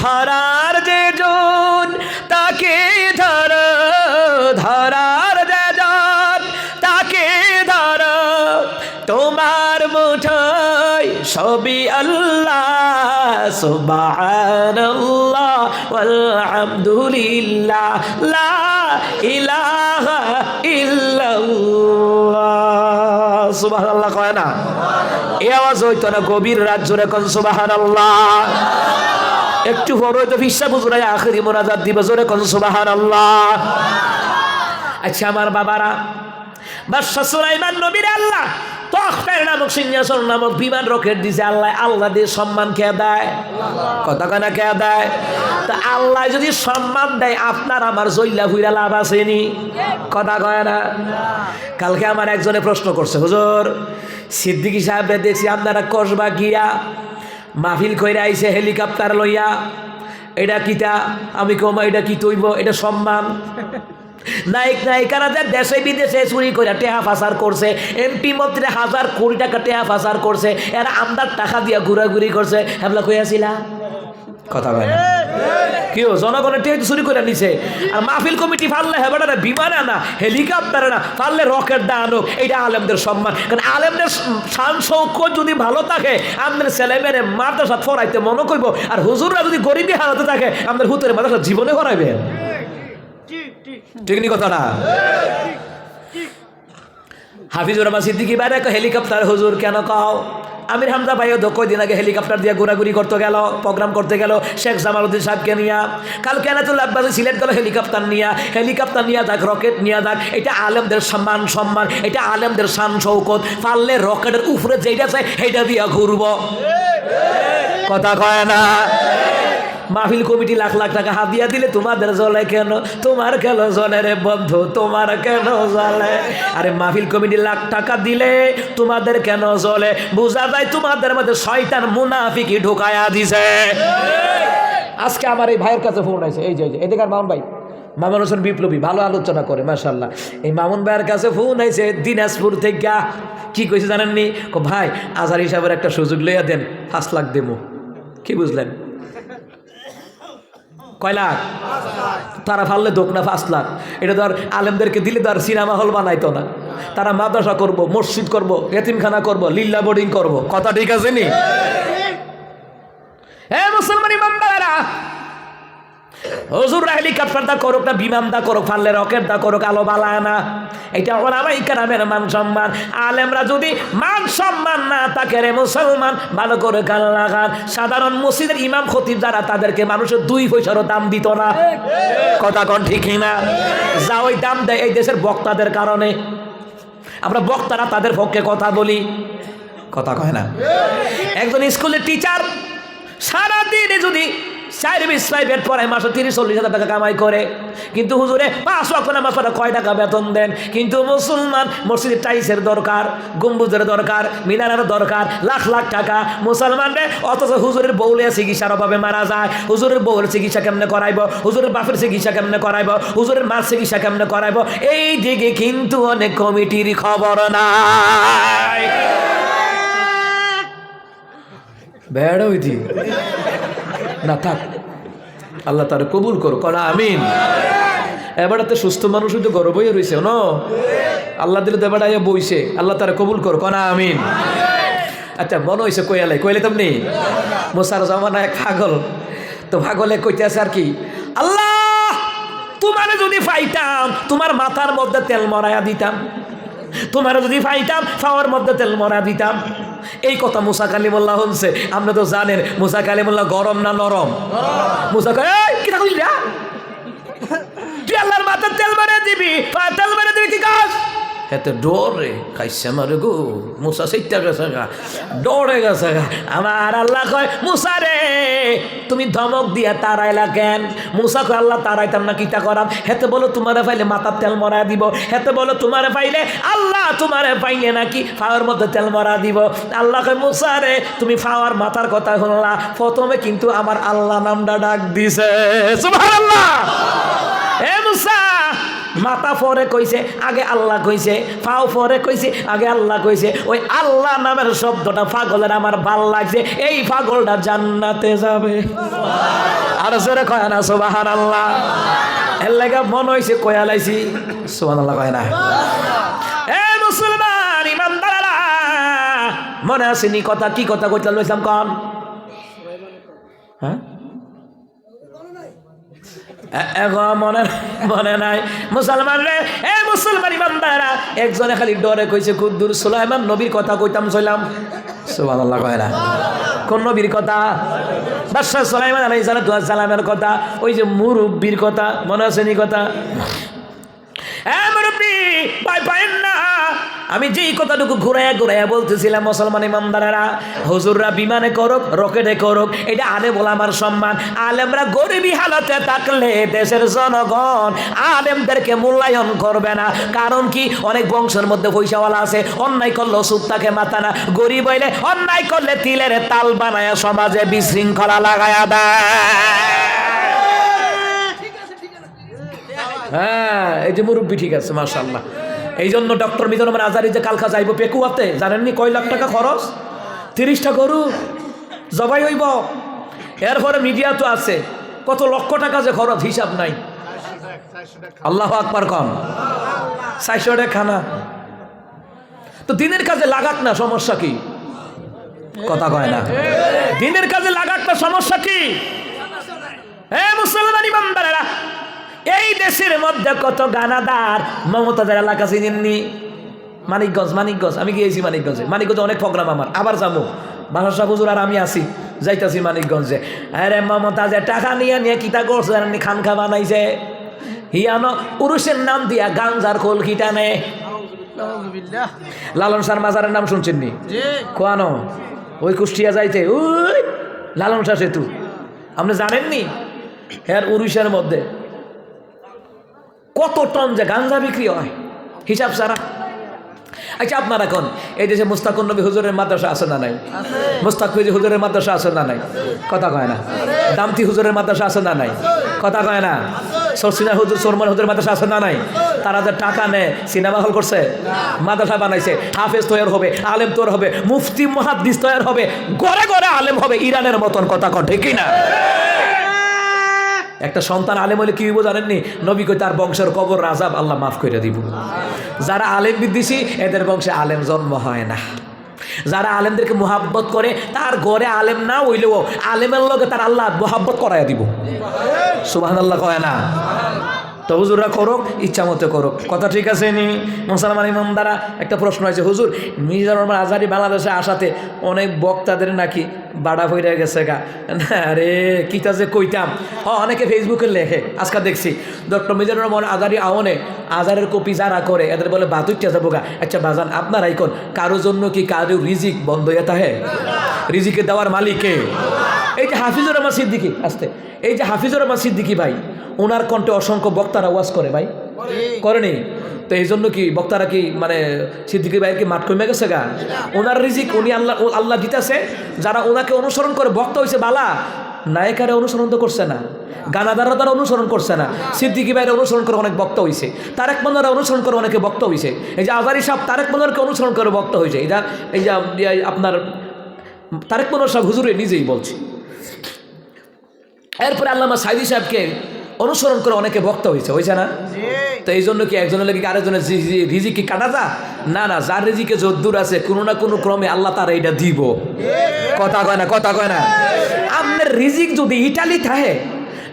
ধরার যে জন তাকে ধরো, ধরার যে জন তাকে ধরো, তোমার মুঠোয় সবই আল্লাহ। সুবহানাল্লাহ ওয়ালহামদুলিল্লাহ লা ইলাহা ইল্লাল্লাহ। সুবহানাল্লাহ কয় না? এই আওয়াজ হইতো না গভীর রাত জোরে কোন সুবহানাল্লাহ। একটু পরে তো ফিসা বুজুরাই আখেরি মোনাজাত দিবে জোরে কোন সুবহানাল্লাহ। আচ্ছা আমার বাবারা, বাদশা সুলাইমান নবীর আল্লাহ তখতের নামক সিংহাসন নামক বিমান রকেট দিছে আল্লাহ। আল্লাহ দিয়ে সম্মান কে দেয়? কথা কানা কে দেয়? তা আল্লাহ যদি সম্মান দেয় আপনার আমার জইলা ফুইরা লাভ আসেনি? কথা কয় না। কালকে আমার একজনে প্রশ্ন করছে, হুজুর সিদ্দিকী সাহেবরে দেখছি আপনারা কসবা গিয়া মাহফিল কইরা আইছে হেলিকপ্টার লইয়া, এটা কিটা? আমি কমা এটা কি তৈব? এটা সম্মান? নায়ক নায়িকারা যে দেশে বিদেশে চুরি করে টেহা পাচার করছে, এমপি মন্ত্রী হাজার কোটি টাকা টেহা পাচার করছে, এরা আমদার টাকা দিয়া ঘুরাঘুরি করছে, হেবলা কইয়াছিলা? কথা বলে কেউ জনগণের টিকিট চুরি করে নিছে। আর মাহফিল কমিটি ফাললে হেবাটা বিমানে না, হেলিকপ্টারে না, ফাললে রকেট দা আনুক, এটা আলেমদের সম্মান। কারণ আলেমদের শান শৌকত যদি ভালো থাকে, আমাদের ছেলে মেয়ের মাদ্রাসা পড়াইতে মনে করব। আর হুজুররা যদি গরিবী হারাতে থাকে, আমাদের হুতুরে মাদ্রাসা জীবনে পড়াইবে। ঠিক নি কথাটা? হাফিজুর রহমান সিদ্দিকী বাইরে হেলিকপ্টার হুজুর কেন কও? আমির হামজা ভাইও তো কয়দিন আগে হেলিকপ্টার দিয়ে ঘোরাঘুরি করতে গেল, প্রোগ্রাম করতে গেল শেখ জামালউদ্দিন সাহেবকে নিয়ে। কালকে আনাতুল্লাহ আব্বাসী সিলেট গেল হেলিকপ্টার নিয়ে যাক, রকেট নিয়ে যাক, এটা আলেমদের সম্মান, এটা আলেমদের শান শৌকত। পারলে রকেটের উপরে যেটা চাই সেইটা দিয়া ঘুরব। কথা কয় না? মাহফিল কমিটি লাখ লাখ টাকা হাদিয়া দিলে তোমাদের জ্বলে কেন? তোমার কেন জ্বলে রে বন্ধু, তোমার কেন জ্বলে? আরে মাহফিল কমিটি লাখ টাকা দিলে তোমাদের কেন জ্বলে? বোঝা যায় তোমাদের মধ্যে শয়তান মুনাফিকি ঢুকায়া দিছে। আজকে আমার এই ভাইয়ের কাছে ফোন আছে, এই যে এদিকার মামুন ভাই, মামুন হোসেন বিপ্লবী, ভালো আলোচনা করে মাশাআল্লাহ। এই মামুন ভাইয়ের কাছে ফোন আছে দিনাজপুর থেকে। কি কইছে জানেননি? ভাই আজার হিসাবের একটা সুযোগ লইয়া দেন, 5 লাখ দেবো। কি বুঝলেন? কয় লাখ? তারা ফাললে দোক না 5 লাখ। এটা তো আর আলেমদেরকে দিলে তো আর সিনেমা হল বানাইতো না। তারা মাদ্রাসা করব, মসজিদ করব, এতিমখানা করব, লিল্লা বোর্ডিং করব। কথা ঠিক আছে নি? হ্যাঁ মুসলমান ইমামদারেরা, হুজুর হেলিকপ্টার দা করুক না বিমান দা করুক, ফাললে রকেট দা করুক, আলো বালায় না, এটা ওলামায়ে কেরামের মান সম্মান। আলেমরা যদি মান সম্মান না থাকে রে মুসলমান, ভালো করে কান লাগান। সাধারণ মসজিদের ইমাম খতিব যারা, তাদেরকে মানুষের 2 পয়সারও দাম দিত না। কথা কোন ঠিক না? যা ওই দাম দেয় এই দেশের বক্তাদের কারণে। আমরা বক্তারা তাদের পক্ষে কথা বলি। কথা কয় না? একজন স্কুলের টিচার সারাদিনে যদি 4-5 বেড পড়ায়, মাসে 30-40 হাজার টাকা কামাই করে, কিন্তু হুজুরে 5 ওয়াক্ত নামাজ পড়া কয় টাকা বেতন দেন? কিন্তু মুসলমান মসজিদের টাইসের দরকার, গম্বুজের দরকার, মিনারের দরকার, লাখ লাখ টাকা মুসলমান রে। অথচ হুজুরের বউলে চিকিৎসার অভাবে মারা যায়। হুজুরের বউয়ের চিকিৎসা কেমনে করাইব? হুজুরের বাপের চিকিৎসা কেমনে করাইব? হুজুরের মার চিকিৎসা কেমনে করাইব? এই দিকে কিন্তু অনেক কমিটির খবর নাই। বেড় হইতি না থাক, আল্লাহ তার কবুল করো, করা আমিন। এবার তো সুস্থ মানুষ তো গর্ব হয়ে রয়েছে ন, আল্লাহ দিলে তো এবার বইছে, আল্লাহ তার কবুল করো, করা আমিন। আচ্ছা মনে হয়েছে কইলে তেমনি মোসার জামানায় পাগল, তো পাগলে কইতেছে আর কি, আল্লাহ তোমার যদি পাইতাম তোমার মাথার মধ্যে তেল মরাইয়া দিতাম, তোমার যদি পাইতাম ফাওয়ার মধ্যে তেল মরা দিতাম। এই কথা মুসা কালিমুল্লাহ শুনছে। আপনি তো জানেন মুসা কালিমুল্লাহ গরম না নরম? মুসা কি তুই আল্লাহর মাথার তেল মারা দিবি, তেল মারা দিবি কি কাজ? এত ডরে খাইছে আমার গো, মুসা সেইটা গেছে গা, ডরে গেছে গা। আমার আল্লাহ কয় মুসা রে তুমি ধমক দিয়া তারাইলা কেন? মুসা কয় আল্লাহ তারাইতাম না, কিতা করাম? হেতে বলো তোমারে পাইলে মাথার তেল মরা দিব, হেতে বলো তোমারে পাইলে আল্লাহ তোমারে পাইলে নাকি ফাওয়ার মধ্যে তেল মরা দিব। আল্লাহ কয় মুসা রে তুমি ফাওয়ার মাথার কথা শুনলা, প্রথমে কিন্তু আমার আল্লাহ নামটা ডাক দিছে। সুবহানাল্লাহ। এ মুসা মাথা পরে কইছে, আগে আল্লাহ কইছে, পাও পরে কইছে, আগে আল্লাহ কইছে। ওই আল্লাহ নামের শব্দটা পাগলের আমার ভাল লাগছে, এই পাগলটা জান্নাতে যাবে। আর জোরে কয় না সুবহানাল্লাহ? এর লাগা মন হইছে কয়া লাইছি সুবহানাল্লাহ কয় না? এ মুসলমান ইমানদাররা মনে আসেনি কথা? কি কথা কইতে লইছিলাম কোন? হ্যাঁ মনে নাই মুসলমান রে। এ মুসলমান ইমানদাররা একজনে খালি ডরে কইছে কুদ্দুর সুলাইমান নবীর কথা কইতাম ছিলাম। সুবহানাল্লাহ কয় না? কোন নবীর কথা? বাদশাহ সুলাইমান আলাইহিস সালামের কথা, ওই যে মুরব্বির কথা মনে আছে নি কথা? হ্যাঁ মুরব্বি ভাই পাইন না, আমি যেই কথাটুকু ঘুরাইয়া বলতেছিলাম মুসলমান ইমানদারেরা, হুজুররা বিমানে করুক রকেটে করুক, এটা আলে বলা আমার সম্মান। আলেমরা গরিবী হালতে থাকলে দেশের জনগণ আলেমদেরকে মূল্যায়ন করবে না। কারণ কি? অনেক বংশের মধ্যে পয়সাওয়ালা আছে, অন্যায় করলে ওষুধ তাকে মাথা না, গরিব হইলে অন্যায় করলে তিলের তাল বানায়া সমাজে বিশৃঙ্খলা লাগায়া দেয়। হ্যাঁ এই যে মুরব্বী ঠিক আছে মাশাআল্লাহ। এই জন্য ডক্টর মিজানুর রহমান আজারি যে কালকা যাইব পেকুয়াতে, জানেননি কয় লাখ টাকা খরচ? 30টা গরু জবাই হইব। এরপরে মিডিয়া তো আছে, কত লক্ষ টাকা যে খরচ হিসাব নাই। আল্লাহু আকবার কম 400 টাকা খানা। তো দিনের কাজে লাগাক না, সমস্যা কি? কথা কয় না। দিনের কাজে লাগাক না, সমস্যা কি? মুসলমান ইমানদারেরা, এই দেশের মধ্যে কত গানাদার মমতাজের এলাকা চিনেননি? মানিকগঞ্জ আমি গিয়েছি মানিকগঞ্জে অনেক প্রোগ্রাম আমার, আবার যাবো। বাদশা হুজুর আর আমি আছি, যাইতাছি মানিকগঞ্জে। আরে মমতাজের টাকা নিয়ে কিতা করছে, খানখা বানাইছে হিয়ানো পুরুষের নাম দিয়া গাঞ্জার খোল খিটানে। লালন শাহ মাজারের নাম শুনছেন নি? কোয়ানো ওই কুষ্টিয়া যাইতে ওই লালন শাহ সেতু, আপনি জানেননি? হ্যাঁ, উড়িষ্যার মধ্যে কত টন যে গাঞ্জা বিক্রি হয় হিসাব ছাড়া। আচ্ছা, আপনার এখন এই দেশে মুস্তাকুন নবী হুজুরের মাদ্রাসা আছে না নাই? মুস্তাক ফিজি হুজুরের মাদ্রাসা আছে না নাই? কথা কয় না। দামতি হুজুরের মাদ্রাসা আছে না নাই? কথা কয় না। সরসিনা হুজুর, সরমান হুজুরের মাদ্রাসা আছে না নাই? তারা যে টাকা নেয়, সিনেমা হল করছে, মাদ্রাসা বানাইছে, হাফেজ তৈরি হবে, আলেম তৈরি হবে, মুফতি মুহাদ্দিস তৈরি হবে, ঘরে ঘরে আলেম হবে ইরানের মতন। কথা কন ঠিক না? একটা সন্তান আলেম হলে কি হইব জানেননি? নবী কই তার বংশের কবর আযাব আল্লাহ মাফ করে দিব। যারা আলেম বিদ্বেষী এদের বংশে আলেম জন্ম হয় না। যারা আলেমদেরকে মোহাব্বত করে তার ঘরে আলেম না হইলেও আলেমের লগে তার আল্লাহ মোহাব্বত করাইয়া দিব। সুবহানাল্লাহ কয় না? তো হুজুররা করুক, ইচ্ছা মতো করুক, কথা ঠিক আছে নি? মুসলমান ইমানদারা, একটা প্রশ্ন আছে, হুজুর মিজানুর রহমান আজহারী বাংলাদেশে আসাতে অনেক বক্তাদের নাকি বাড়া হইয়া গেছে গা। না রে, কিতা যে কইতাম। অনেকে ফেসবুকে লেখে, আজকে দেখছি ডক্টর মিজানুর রহমান আজহারী আওনে আজহারের কপি যারা করে এদের বলে বাতুইটা যাবো গা। আচ্ছা বাজান, আপনারাই কোন কারোর জন্য কি কারো রিজিক বন্ধ হয়ে থাকে? রিজিকে দেওয়ার মালিককে? এই যে হাফিজুর রহমান সিদ্দিকী, আসতে, এই যে হাফিজুর রহমান সিদ্দিকী ভাই, ওনার কণ্ঠে অসংখ্য বক্তারা ওয়াজ করে ভাই, করেনি? তো এই জন্য কি বক্তারা কি মানে সিদ্দিকী ভাইয়ের কি মাঠ কমে গেছে গা? ওনার রিজিক উনি আল্লাহ দিতেছে। যারা ওনাকে অনুসরণ করে বক্তা হয়েছে বালা, নায়িকারে অনুসরণ তো করছে না, গানাদাররা তারা অনুসরণ করছে না। সিদ্দিকী ভাইয়ের অনুসরণ করে অনেক বক্তা হয়েছে, তারেক মনোয়ারা অনুসরণ করে অনেকে বক্তা হয়েছে। এই যে আজহারী সাহেব তারেক মনোয়ারকে অনুসরণ করে বক্তা হয়েছে। এই যে আপনার তারেক মনোয়ার সাহেব হুজুরে নিজেই বলছে। এরপরে আল্লামা সাইদি সাহেবকে অনুসরণ করে অনেকে বক্তা হয়েছে না? তো এই জন্য কি একজনের লেগে আরেকজনের রিজিক কি কাটা যা? না না, যার রিজিকে যদ্দূর আছে কোনো না কোনো ক্রমে আল্লাহ তার এইটা দিব। কথা কয় না? কথা কয় না? আপনার রিজিক যদি ইটালি থাকে,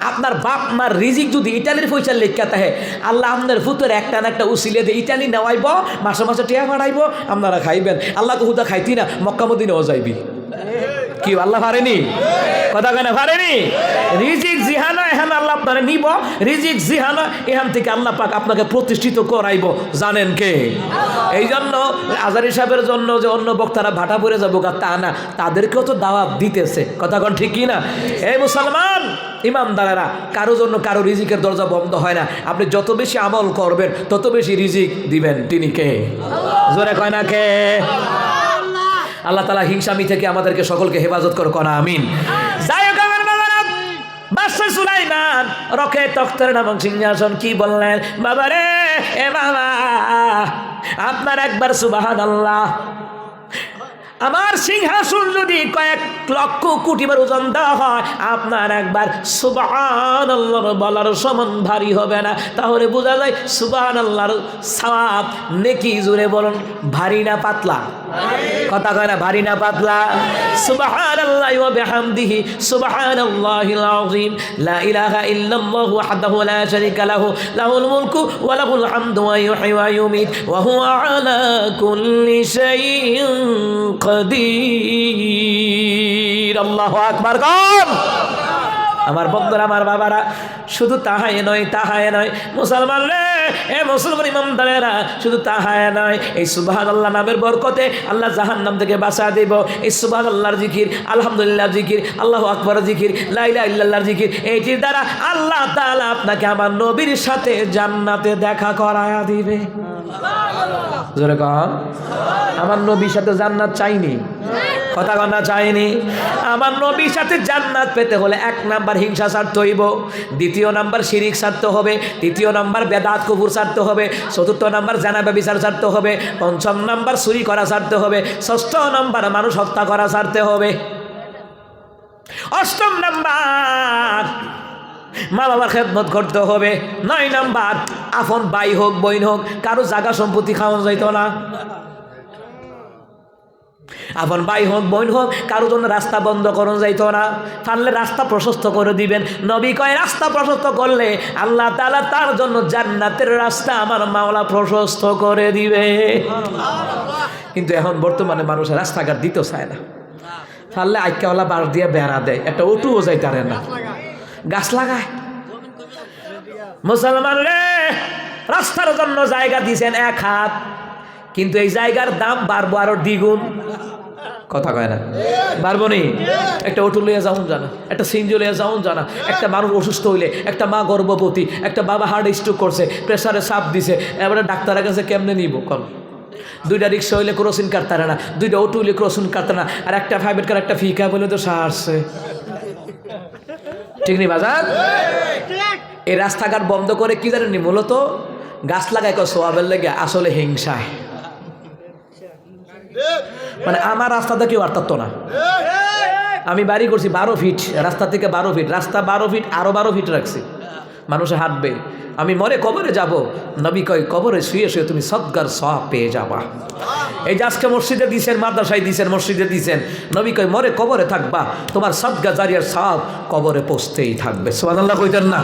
আপনার বাপ মার রিজিক যদি ইটালির পয়সা লেখা থাকে, আল্লাহ আপনার ফুতের একটা না একটা উসিলে দিয়ে ইটালি নেওয়াইব, মাসে মাসে টিয়া ভাড়াইব, আপনারা খাইবেন। আল্লাহকে হুদা খাইতি না, মক্কা মদিনাও যাইবি। কি আল্লাহ পারেনি? কথা কেন পারেনি? রিজিক জিহানা এখান আল্লাহ আপনারা নিব, রিজিক জিহানা এখান থেকে আল্লাহ পাক আপনাকে প্রতিষ্ঠিত করাইব। জানেন কে? এই জন্য আজহারী সাহেবের জন্য যে অন্য বক্তারা ভাটা পড়ে যাবো তা না, তাদেরকেও তো দাওয়াত দিতেছে। কথা কন ঠিক কি না? এই মুসলমান ইমানদারেরা, কারো জন্য কারো রিজিকের দরজা বন্ধ হয় না। আপনি যত বেশি আমল করবেন তত বেশি রিজিক দিবেন। তিনি কে? জোরে কয় না কে? আল্লাহ তাআলা হিংসামি থেকে আমাদেরকে সকলকে হেফাজত করো, কোন আমিন। যাই হোক আমার বাবারা, বাদশা সুলাইমান রকে তখতের নামক সিংহাসন কি বললেন? বাবারে, এ বাবা, আপনার একবার সুবহানাল্লাহ, আমার সিংহাসন যদি কয়েক লক্ষ কোটি বার ওজন দেওয়া হয়, আপনার একবার সুবহানাল্লাহ বলার সমান ভারী হবে না। তাহলে বোঝা যায় সুবহানাল্লাহর সওয়াব নেকি। জোরে বলুন, ভারী না পাতলা? কথা কয় না? ভারী না পাতলা? সুবহানাল্লাহি ওয়া বিহামদিহি সুবহানাল্লাহিল আযীম লা ইলাহা ইল্লাল্লাহু ওয়াহদাহু লা শারীকা লাহু লাহুল মুলকু ওয়া লাহুল হামদু ওয়া ইউহয়ি ওয়া ইউমীত ওয়া হুয়া আলা কুল্লি শাইইন কাদির। আল্লাহু আকবার। কম আমার বন্ধুরা, আমার বাবারা, শুধু তাহাই নয়, তাহাই নয় মুসলমান রে, এ মুসলমান ইমানদারেরা, শুধু তাহাই নয়, এই সুবহানাল্লাহ নামের বরকতে আল্লাহ জাহান্নাম থেকে বাঁচা দেব। এই সুবহানাল্লাহর জিকির, আলহামদুলিল্লাহ জিকির, আল্লাহু আকবার জিকির, লা ইলাহা ইল্লাল্লাহর জিকির, এইটির দ্বারা আল্লাহ তাআলা আপনাকে আমার নবীর সাথে জান্নাতে দেখা করায়া দিবে। জোরে কন, আমার নবীর সাথে জান্নাত চাইনি? কথা কন না? চাইনি? আমার নবীর সাথে জান্নাত পেতে হলে 1 নাম্বার হিংসা ছাড়তে হইব, 2 নাম্বার শিরিক ছাড়তে হবে, 3 নাম্বার বেদাত কুফর ছাড়তে হবে, 4 নাম্বার জানা ব্যভিচার ছাড়তে হবে, 5 নাম্বার চুরি করা ছাড়তে হবে, 6 নাম্বার মানুষ হত্যা করা ছাড়তে হবে, 8 নাম্বার মা বাবার খেদমত করতে হবে। 9 নাম্বার, আপন ভাই হোক বোন হোক কারো জায়গা সম্পত্তি খাওয়ানো যাইতো না। আপন ভাই হোক বোন হোক কারো জন্য রাস্তা বন্ধ করানো যাইতো না। পারলে রাস্তা প্রশস্ত করে দিবেন। নবী কয় রাস্তা প্রশস্ত করলে আল্লাহ তাআলা তার জন্য জান্নাতের রাস্তা আমার মাওলা প্রশস্ত করে দিবে। কিন্তু এখন বর্তমানে মানুষের রাস্তাঘাট দিতে চায় না। পারলে আইকাওয়ালা বাঁশ দিয়ে বেড়া দেয়, একটা অটুও যাইতারে না, গাছ লাগায়। মুসলমান রে, রাস্তার জন্য জায়গা দিয়েছেন 1 হাত, কিন্তু এই জায়গার দাম বাড়বো আরো দ্বিগুণ। কথা কয় না? পারবো নি? একটা অটো লইয়া যাওন জানা, একটা সিনজি লইয়া যাওন জানা, একটা মানুষ অসুস্থ হইলে, একটা মা গর্ভবতী, একটা বাবা হার্ট স্ট্রোক করছে, প্রেসারে চাপ দিছে, এবারে ডাক্তারের কাছে কেমনে নিব কল? 2টা রিক্সা হইলে ক্রসিং কাটতারে না, 2টা অটো হইলে ক্রসিং কাটতে না, আর একটা প্রাইভেট কার একটা ফিকা বলে তো সারছে। ঠিক নি বাজার? এই রাস্তাঘাট বন্ধ করে কি জানেন মূলত গাছ লাগায় সোয়াবের লেগে, আসলে হিংসায়। মানে আমার রাস্তাতে কেউ আটতাত না। আমি বাড়ি করছি 12 ফিট, রাস্তা থেকে 12 ফিট, রাস্তা 12 ফিট, আরো 12 ফিট রাখছি, মানুষে হাঁটবে। আমি মরে কবরে যাব, নবী কয় কবরে শুয়ে শুয়ে তুমি সদগার সওয়াব পেয়ে যাবা। এই যে আজকে মসজিদে দিছেন, মাদ্রাসায় দিছেন, মসজিদে দিছেন, নবী কয় মরে কবরে থাকবা, তোমার সদগা জারিয়ার সওয়াব কবরে পৌঁছতেই থাকবে। সুবহানাল্লাহ কইতেন না?